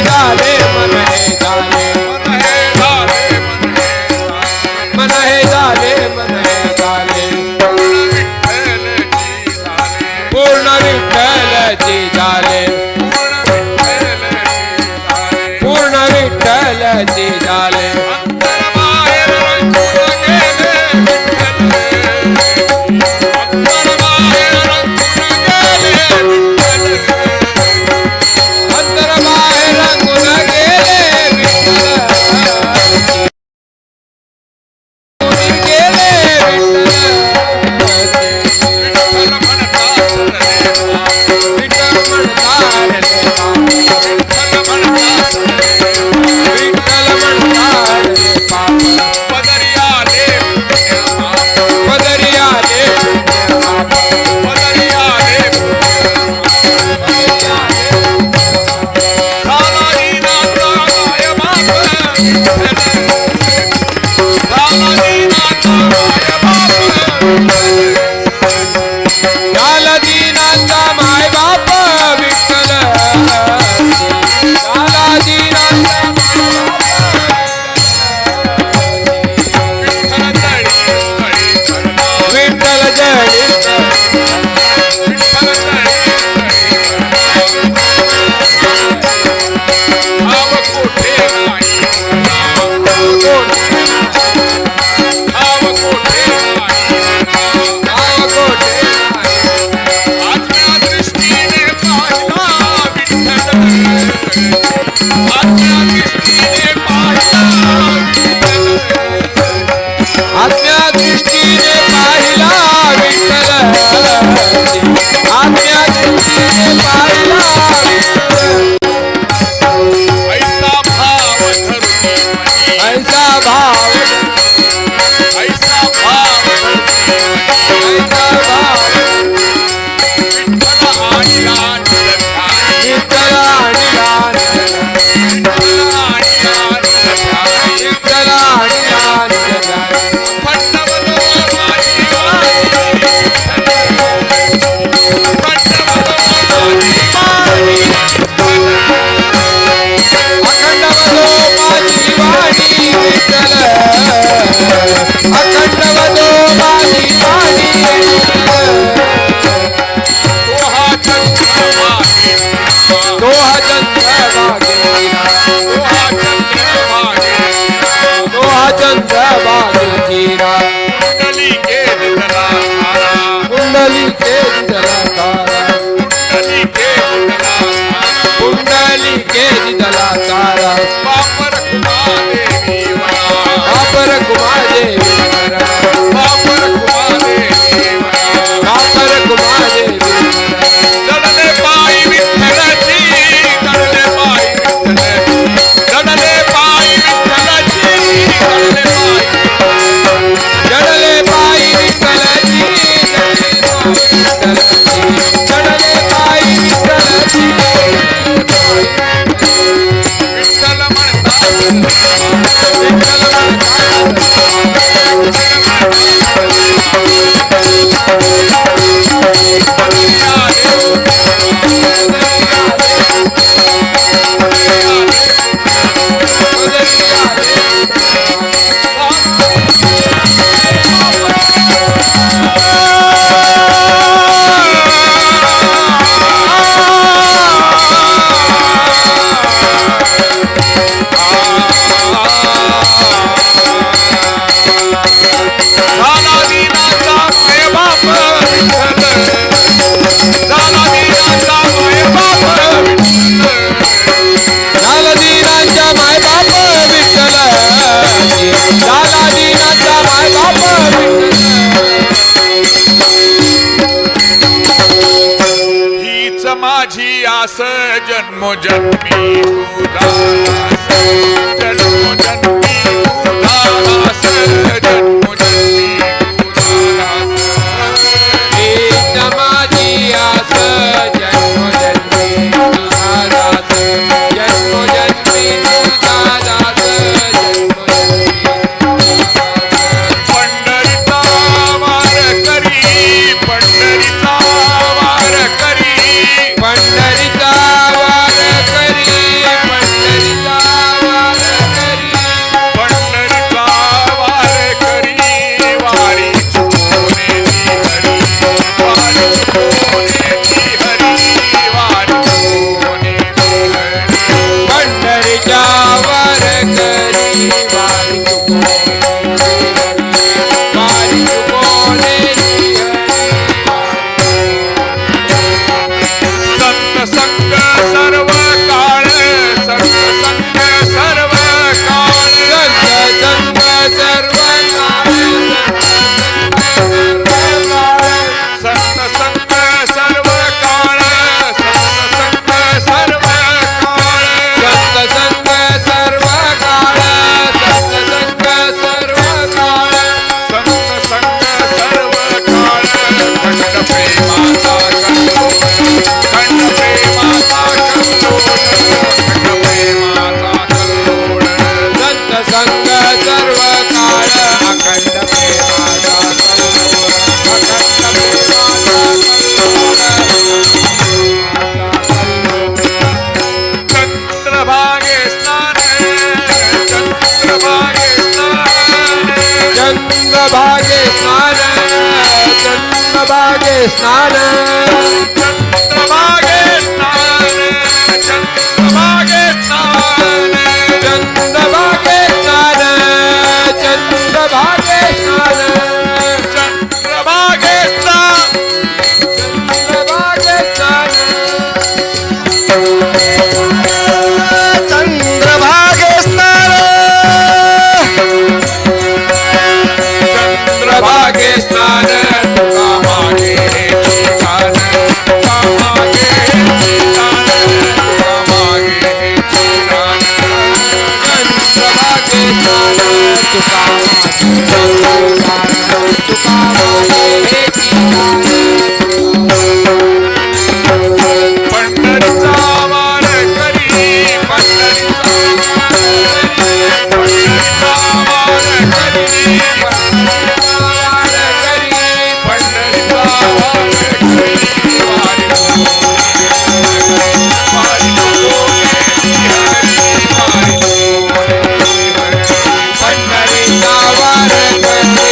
झाले मन हे झाले मन हे झाले मन हे झाले मन हे झाले पूर्ण विठ्ठलची झाले पूर्ण विठ्ठलची झाले अंतर बाहेर रंगून गेले विठ्ठल अंतर बाहेर रंगून गेले अंतर दास जन्मोजन्मी दास जन्मोजन्मी दास जन्मोजन्मी दास समाधी आस जन्मोजन्मी दास जन्मोजन्मी दास जन्मोजन्मी पंढरीचा वार करी पंढरीचा वार करी पंढरीचा वार करी स्नान चंद्रभागे स्नान चंद्रभागे स्नान चंद्रभागे स्नान चंद्रभागे स्नान चंद्रभागे स्नान चंद्रभागे स्नान चंद्रभागे स्नान चंद्रभागे स्नान कामागे ठिकाण कामागे ठिकाण कामागे ठिकाण चंद्रभागे स्नान तुकामागे ठिकाण पंढरीचा वार करी पंढरीचा वार करी पंढरीचा वार करी पंढरीचा वार करी वारी पंढरीचा वार करते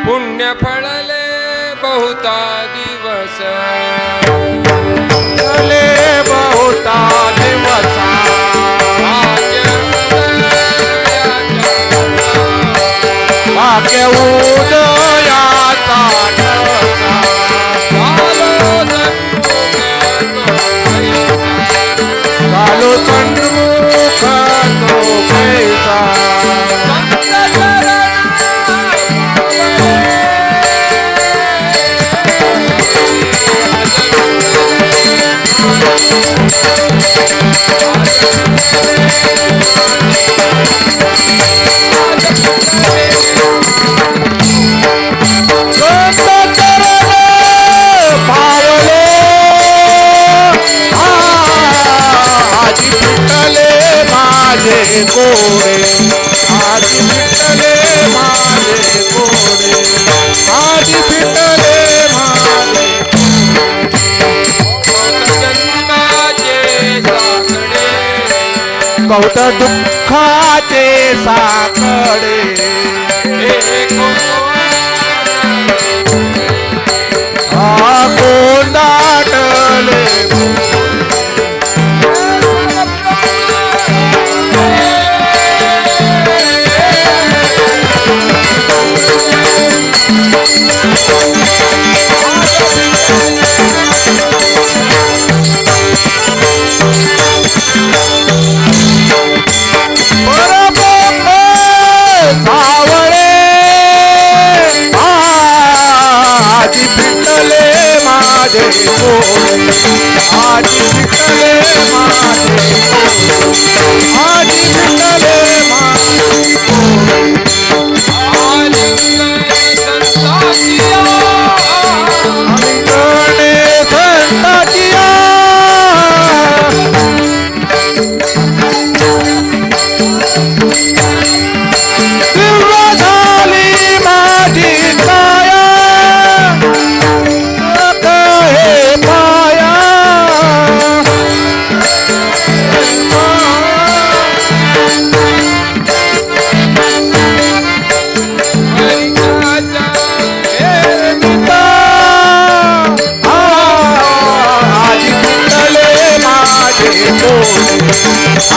पुण्य फळले बहुता दिवस फळले बहुता दिवसा भाग्य उदयाचा ठसा झालो सन्मुख तो पैसा कोरे आदि फिटले माझे कोरे आदि फिटले माझे बहुत दुःखाचे साकडे कोंडाटले सावळे आजी पिटले माझे कोडे आजी पिटले माझे आजी पिटले माझे गणे संताचिया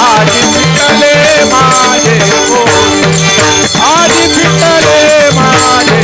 आजी फिटले माझे आजी फिटले माझे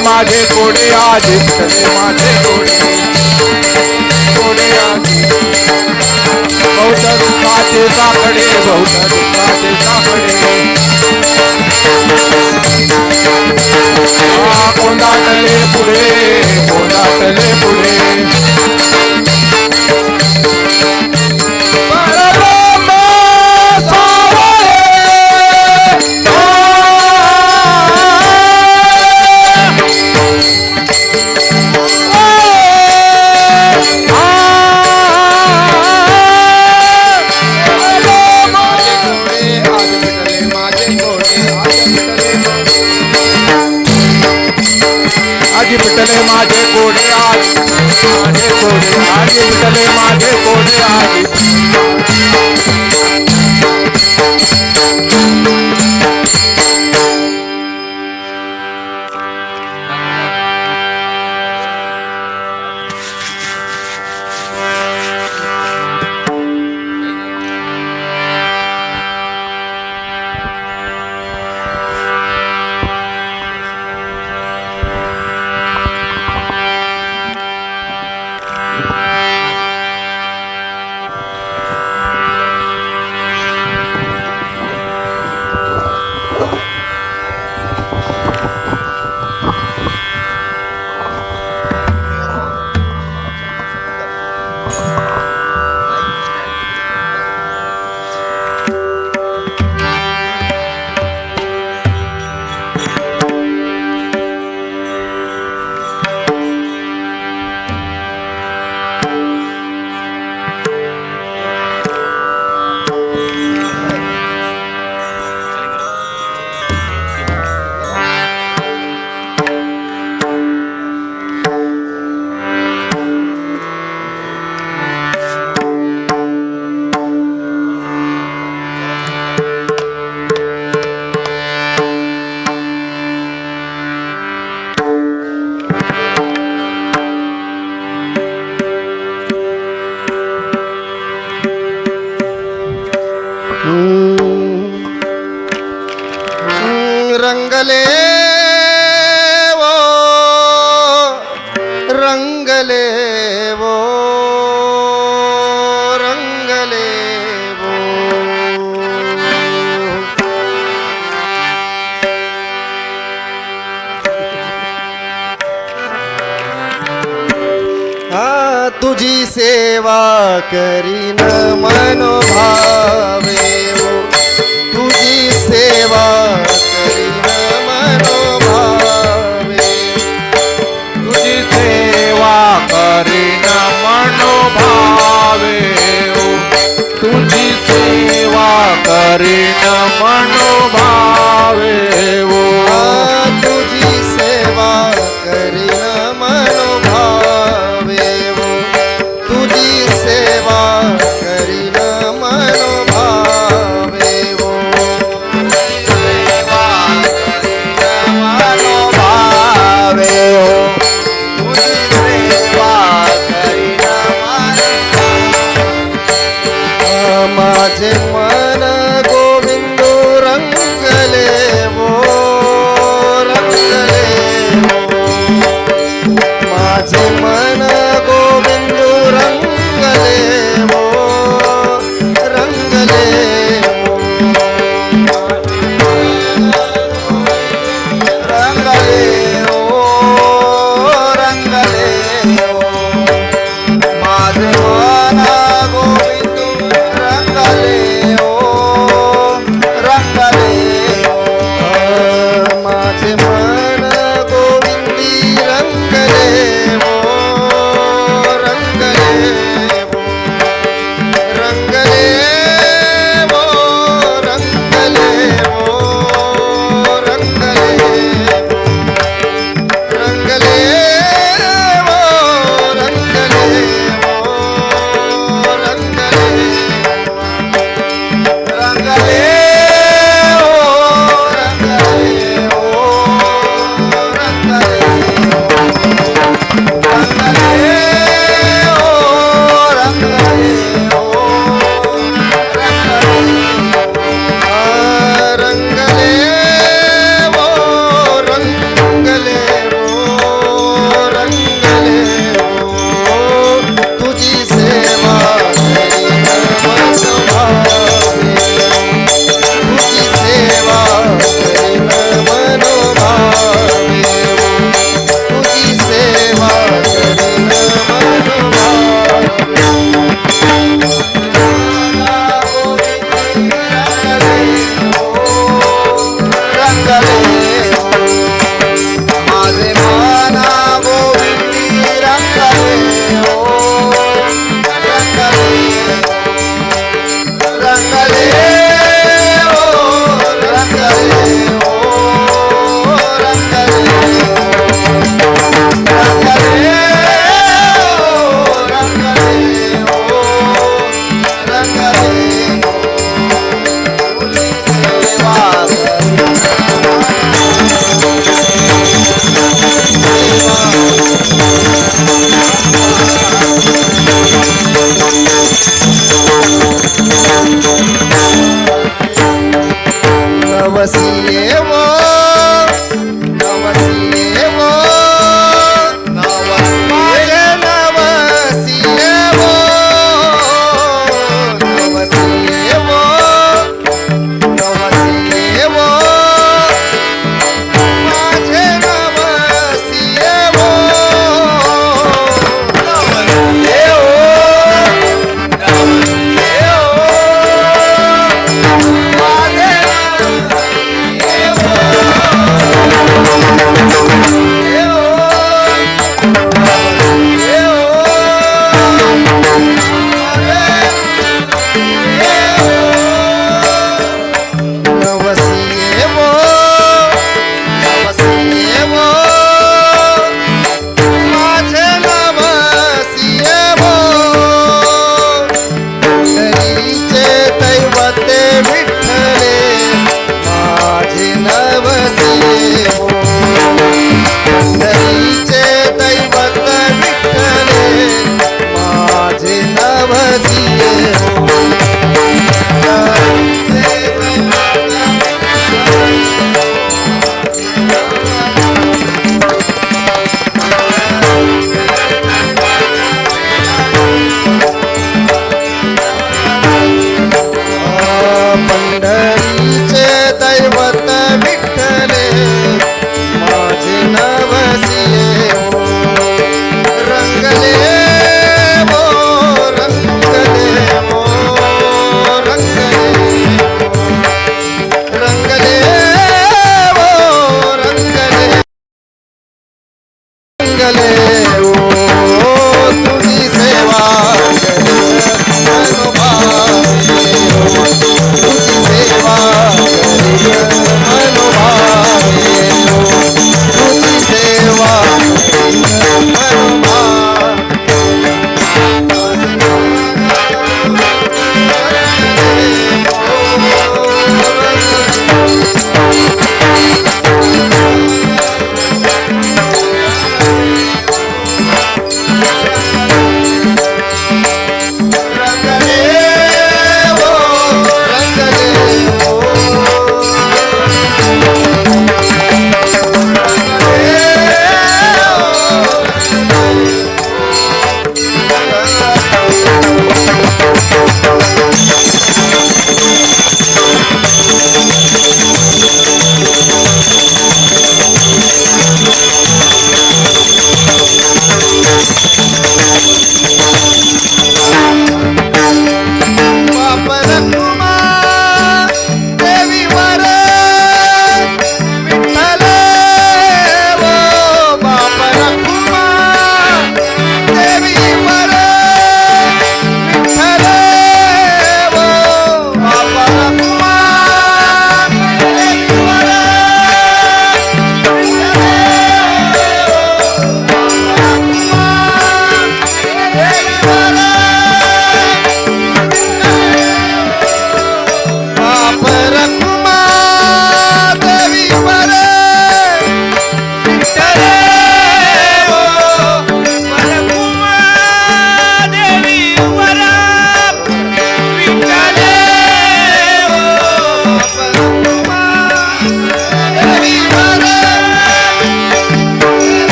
माझे कोडे आज फिटले माझे कोडे कोडे आज बहुत दुःखाचे साकडे बहुत दुःखाचे साकडे कोंडाटले पुढे कोंडाटले पुढे आजी पिटले माझे कोडे आज माझे कोडे आजी पिटले माझे कोडे आजी रंगले वो रंगले वो रंगले वो तुझी सेवा करीन मनोभावे हो तुझी सेवा करीन मनोभावे तुझी सेवा करीन मनोभावे ओ तुझी सेवा करीन मनोभावे ओ तुझी सेवा करीन मनोभावे हो तुझी सेवा करीन मनोभावे हो सेवा करीन मनोभावे हो तुझी सेवा करीन मनोभावे माझे मन गोविंदो रंगले वो रंगले वो माझे मन गोविंदो रंगले वो रंगले वो रंगले ओ रंगले ओ माझे मन गोविंदो रंगले ओ रंगले ओ माझे मन गोविंदी रंगले ओ रंगले ओ रंगले ओ रंगले ओ रंगले रंगले ओ रंगले ओ रंगले रंगले ओ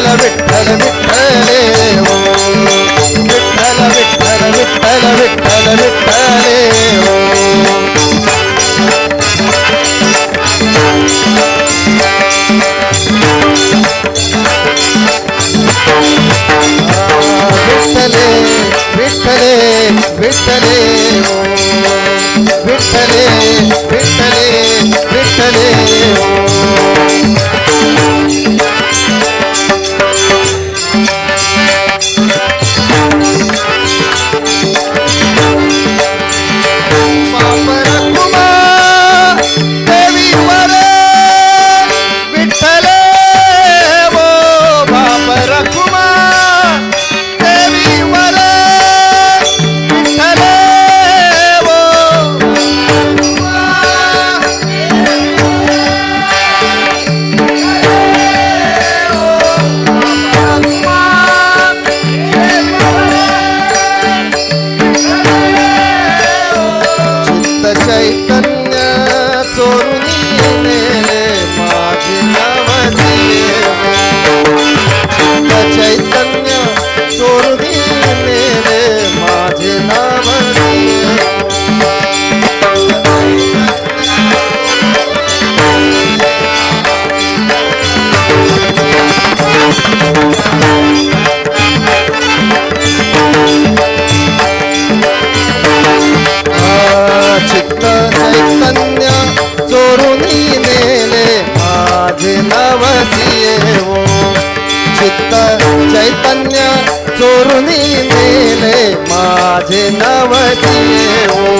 विठ्ठल विठ्ठल विठ्ठले हो विठ्ठल विठ्ठल विठ्ठल विठ्ठल विठ्ठले हो विठ्ठले विठ्ठले विठ्ठले हो विठ्ठले विठ्ठले विठ्ठले हो चैतन्य चोरुनी नेले माझे नवसी चैतन्य चोरुनी नेले माझे नवसी चित्त चैतन्य चोरुनी नेले माझे नवसिये हो चित्त चैतन्य चोरुनी नेले माझे नवसिये हो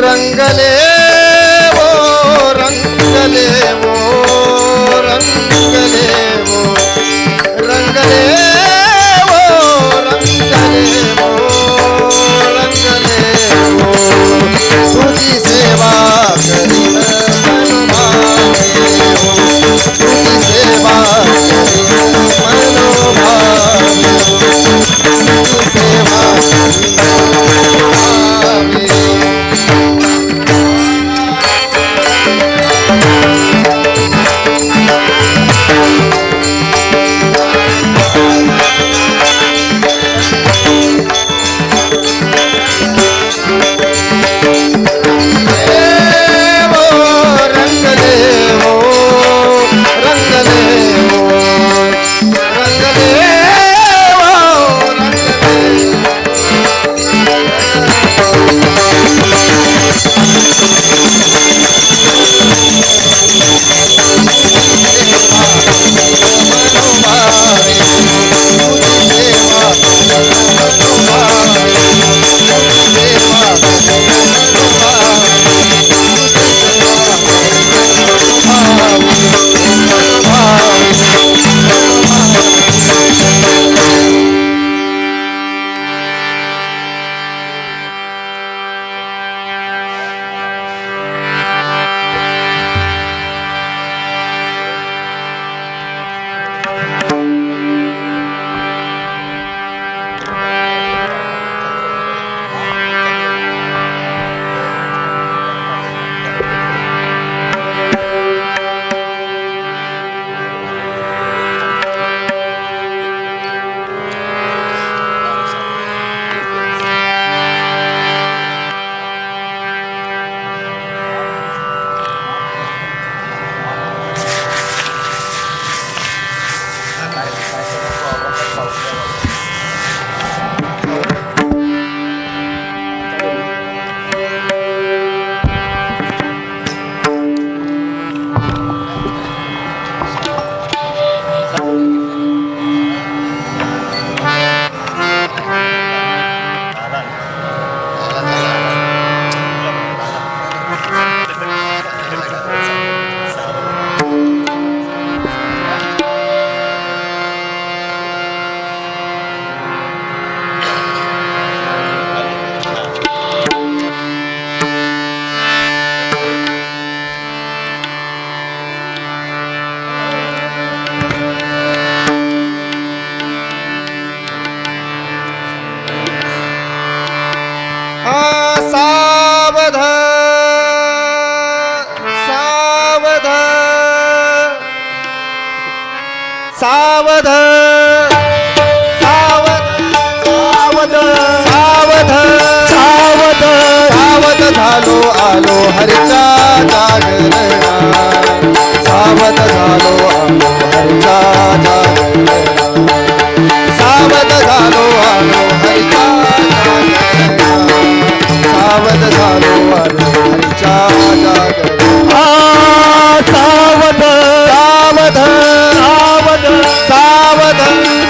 रंगले वो रंगले वो रंगले वो रंगले वो रंगले वो रंगले वो सावध सावध सावध सावध सावध झालो आलो हरीचा जागरणा सावध झालो आलो हरीचा जागरणा सावध झालो आलो हरीचा जागरणा सावध झालो आलो हरीचा जागरणा सावध सावध सावध सावध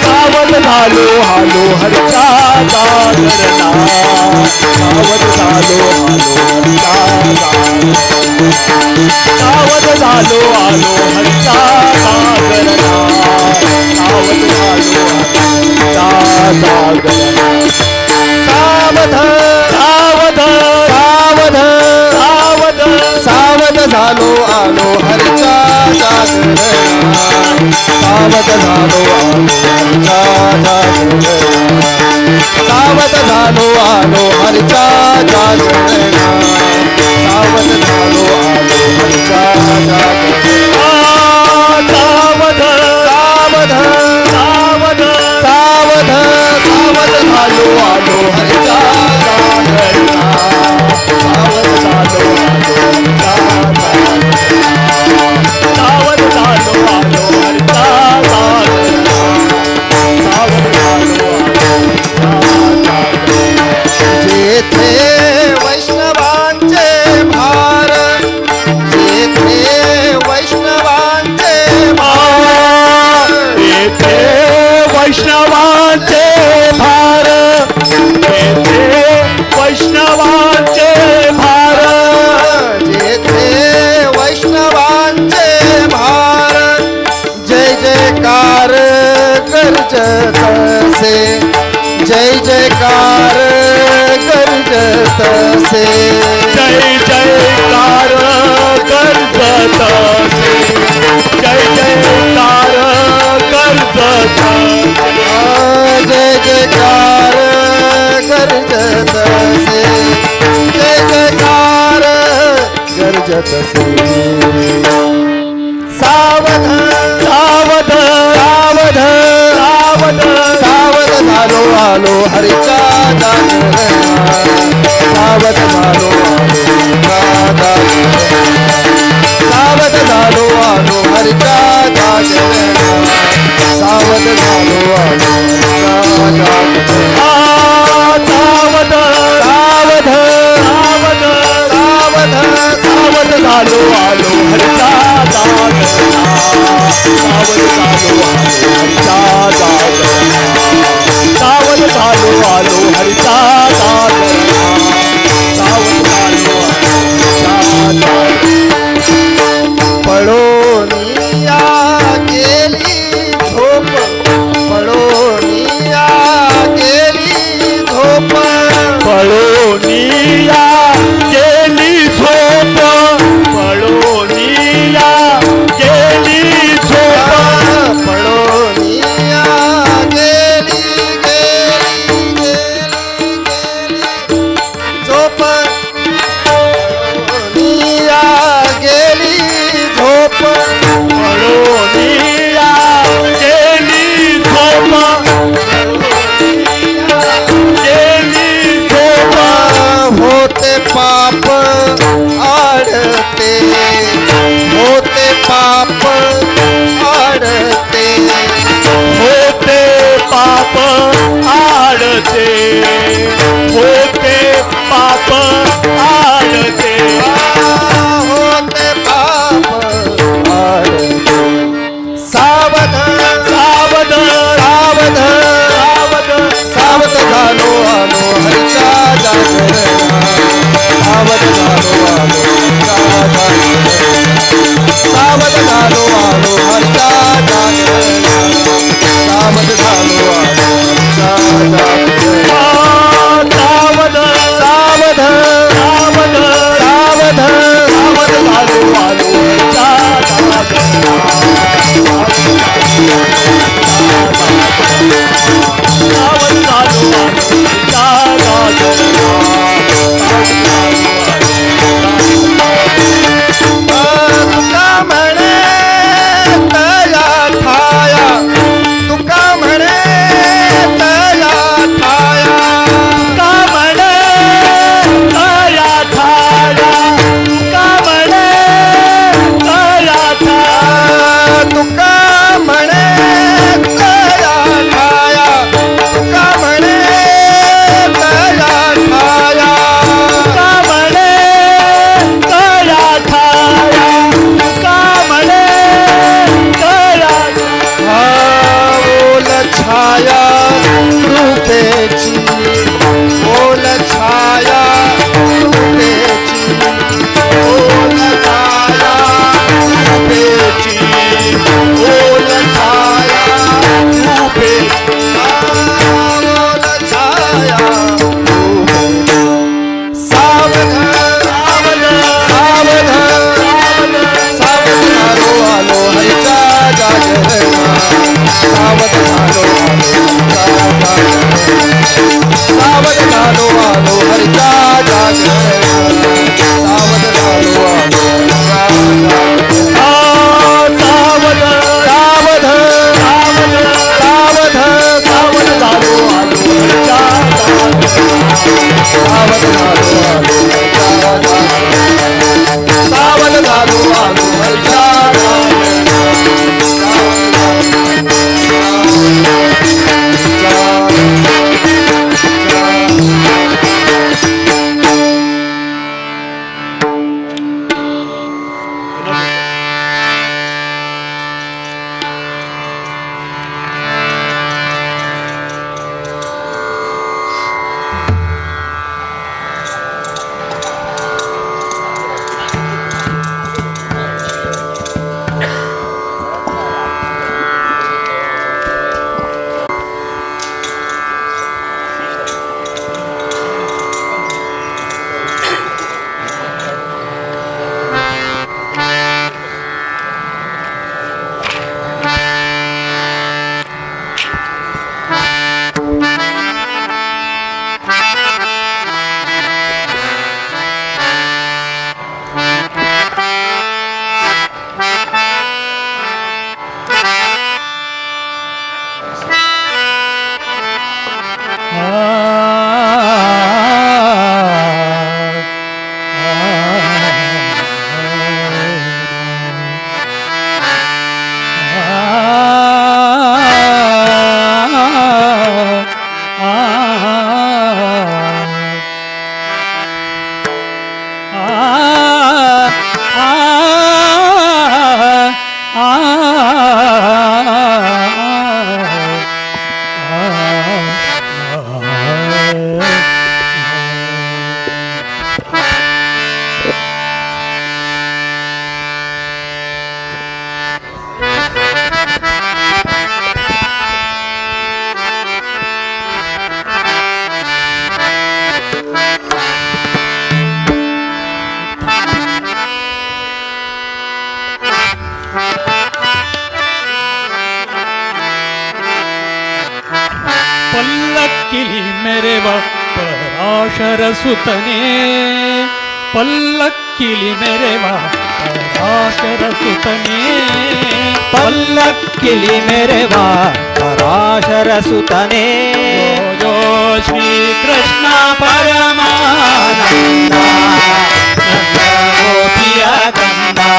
सावध झालो आलो हरीचा जागरणा सावध झालो आलो हरीचा सावध झालो आलो हरीचा जागरणा सावध झालो हरीचा जागरणा सावध सावध सावध सावध सावध झालो आलो हरीचा जागरणा सावध झालो आलो हरीचा जागरणा सावध झालो आलो हरीचा जागरणा सावध झालो आलो हरीचा जागरणा सावध सावध सावध सावध सावध झालो आलो हरीचा जागरणा सावध झालो आलो हरीचा जागरणा सावध झालो आलो हरीचा जागरणा सावध झालो जेथे वैष्णवांचे भार जेथे वैष्णवांचे भार येथे वैष्णवांचे भार येथे वैष्णवांचे भार जेथे वैष्णवांचे भार जय जयकार गर्जत से जय जयकार गर्जत से जय जयकार गर्जत से जय जयकार गर्जत जय जयकार गर्जत से जय जयकार गर्जत से सावध सावध सावध सावध सावध झालो आलो हरीचा जागरणा सावध झालो आलो हरीचा सावध झालो आलो हरीचा जागरणा सावध झालो आलो हरीचा जागरणा सावध सावध सावध सावध सावध झालो आलो हरीचा जागरणा सावध झालो आलो हरीचा जागरणा सावध झालो आलो हरीचा जागरणा सावध झालो आलो पळोनिया गेली झोप पळोनिया गेली झोप पळोनिया गेली झोप पळोनिया गेली झोप पळोनिया गेली झोप पळोनिया गेली झोप पळोनिया गेली झोप गेली झोप होते पाप आडते होते पाप आडते होते पाप आडते होते पाप आडते होते पाप आडते सावध सावध सावध सावध सावध झालो आलो हरीचा जागरणा सावध झालो आलो हरीचा जागरणा सावध झालो आलो हरीचा जागरणा सावध झालो आलो हरीचा जागरणा सावध सावध सावध सावध सावध झालो आलो हरीचा जागरणा सावध झालो आलो हरीचा जागरणा तुका म्हणे तया ठाया सावध झालो आलो हरच्या जागेवर सावध झालो आलो सावध सावध सावध सावध सावध झालो आलो हरच्या जागेवर सावध झालो आलो हरच्या जागेवर सावध झालो आलो हरच्या पल्लक्किली मेरे पराशर सुतने पल्लक्किली मेरे पराशर सुतने पल्लक्किली मेरे पराशर सुतने जो श्री कृष्ण परमानंद गोपिया गंगा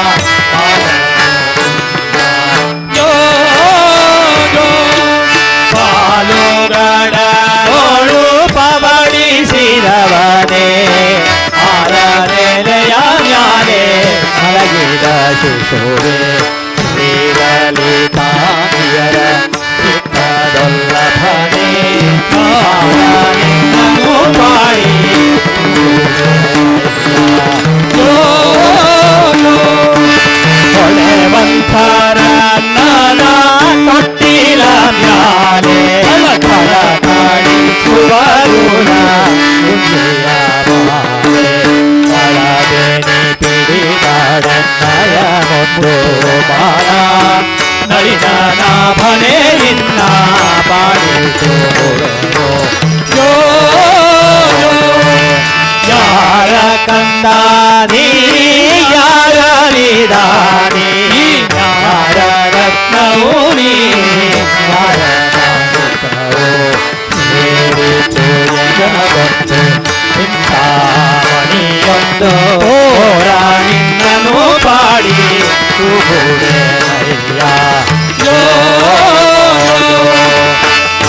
जो जो पालो गड़ोळु पवड़ी सिरवने आरनेलया ಮ್ಯಾಲೆ ಮಲಗಿದ ಶಿಶುವೆ ಶ್ರೀಲಲಿತಾಂಗಿಯರ ಚಿತ್ತದೊಲ್ಲಭನೆ ನಿನ್ನನು ಪಾಡಿ ಹೊಳೆವಂತರ ನನ್ನ ತೊಟ್ಟಿಲ ಮ್ಯಾಲೆ ಕಾಡಿಸುವರುಣ ಉಜ್ಜಿಯ ಬಾಳೆ ಒಳಬೇನಿ ಪಿಡಿದಾಡನ್ನಯ ಒಂದು ಬಾಳ ನಳಿನ ಭನೆ ನಿನ್ನ ಪಾಡಿಸುವೆನು ಜೋ ಯಾರ ಕಂದ ನೀ ಯಾರ ನಿದಾನಿ ಯಾರ ರತ್ನವು ನೀ ಯಾರ ಮಾರುತವು ಸೇರಿತು ಯಜನಗೊಂದು ಚಿಂತಾಮಣಿಯೊಂದು ಓರ ನಿನ್ನನು ಪಾಡಿ ಸುಗುಡೆಯ ಜೋ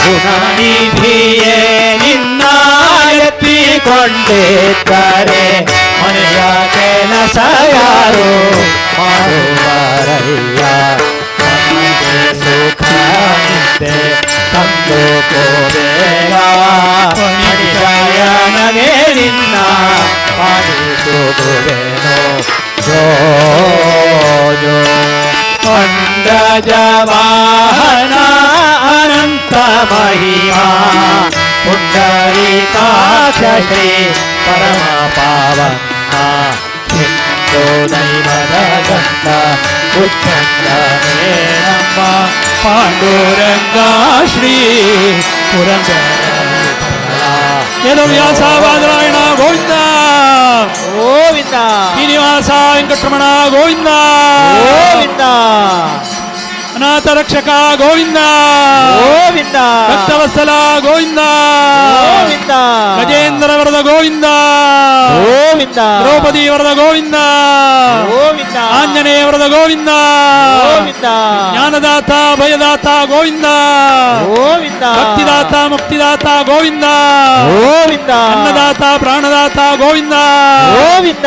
ಗುಣನಿಧಿಯೇ ನಿನ್ನ ಎತ್ತಿಕೊಂಡಿದ್ದರೆ ಮನೆಯ ಕೆಲಸ ಯಾರು ಮಾಡುವರಯ್ಯ ಮನೆಗೆ ಸುಖ ನಿದ್ದೆ ತಂದು ಕೋಬೇಡ ಪಣಿಗಾಯನನೇ ನಿನ್ನ ಪಾಲಿಸುವುದೇನೋ ಜೋ ಜೋ ಪಂಡಜವಾಹನ ಅನಂತ ಮಹಿಮಾ ಪುಂಡರೀಕಾಕ್ಷ ಶ್ರೀ ಪರಮ ಪಾವನ ಹಿಂದೂ ದೈವದ ಗಂಧ ಉಚ್ಚಂದನೇ ನಮ್ಮ ಪಾಂಡುರಂಗ ಶ್ರೀ ಪುರಂದರ ವೇದವ್ಯಾಸ ಬಾದರಾಯಣ ಗೋವಿಂದ ಗೋವಿಂದ ಶ್ರೀನಿವಾಸ ವೆಂಕಟರಮಣ ಗೋವಿಂದ ಗೋವಿಂದ ಅನಾಥ ರಕ್ಷಕ ಗೋವಿಂದ ಗೋವಿಂದ ಭಕ್ತವತ್ಸಲ ಗೋವಿಂದ ಗೋವಿಂದ ಗಜೇಂದ್ರ ವರದ ಗೋವಿಂದ ಗೋವಿಂದ ದ್ರೌಪದಿ ವರದ ಗೋವಿಂದ ಗೋವಿಂದ ಆಂಜನೇಯ ವರದ ಗೋವಿಂದ ಗೋವಿಂದ ಜ್ಞಾನದಾತ ಭಯದಾತ ಗೋವಿಂದ ಗೋವಿಂದ ಭಕ್ತಿದಾತ ಮುಕ್ತಿದಾತ ಗೋವಿಂದ ಗೋವಿಂದ ಅನ್ನದಾತ ಪ್ರಾಣದಾತ ಗೋವಿಂದ ಗೋವಿಂದ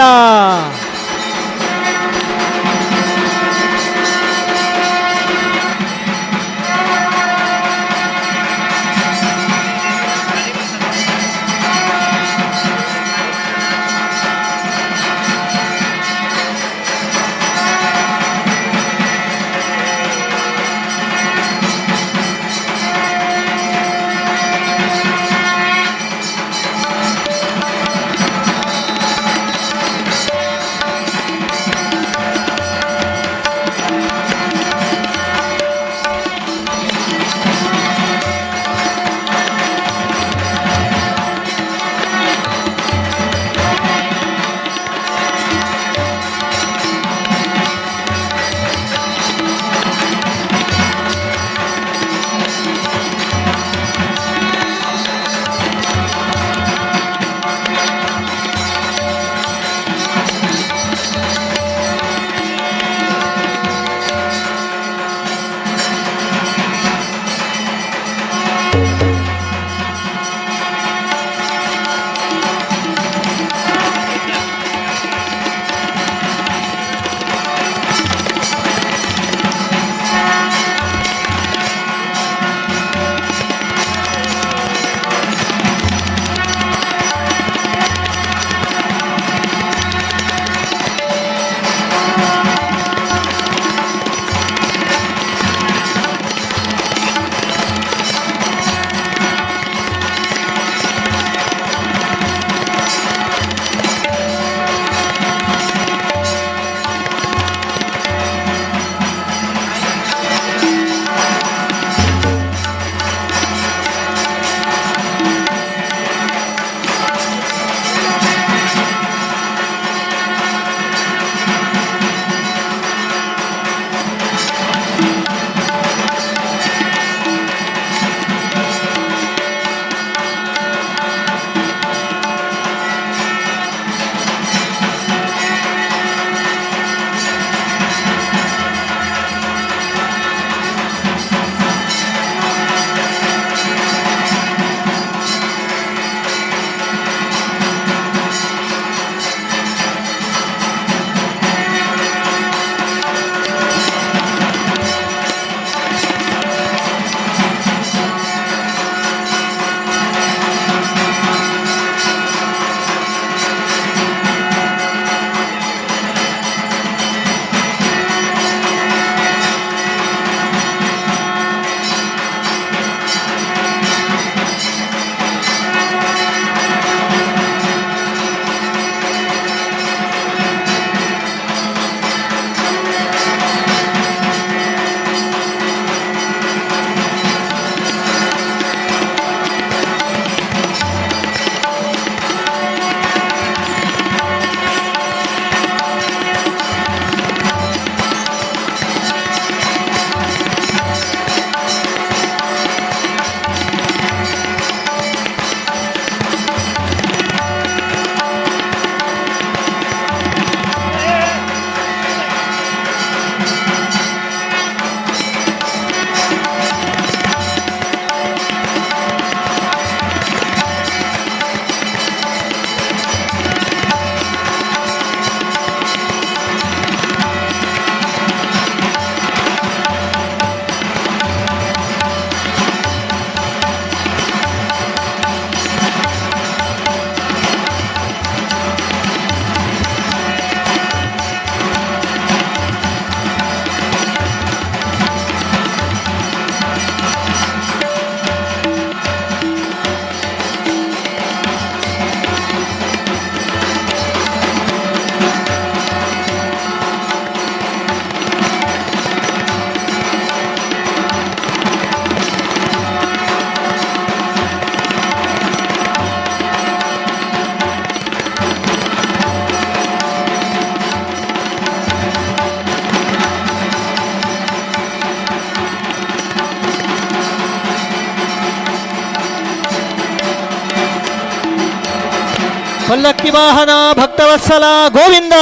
ಪಲ್ಲಕ್ಕಿ ವಾಹನ ಭಕ್ತವತ್ಸಲ ಗೋವಿಂದ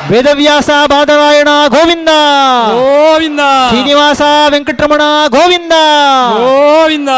ವೇದವ್ಯಾಸ ಬಾದರಾಯಣ ಗೋವಿಂದ ಗೋವಿಂದ ಶ್ರೀನಿವಾಸ ವೆಂಕಟರಮಣ ಗೋವಿಂದ ಗೋವಿಂದ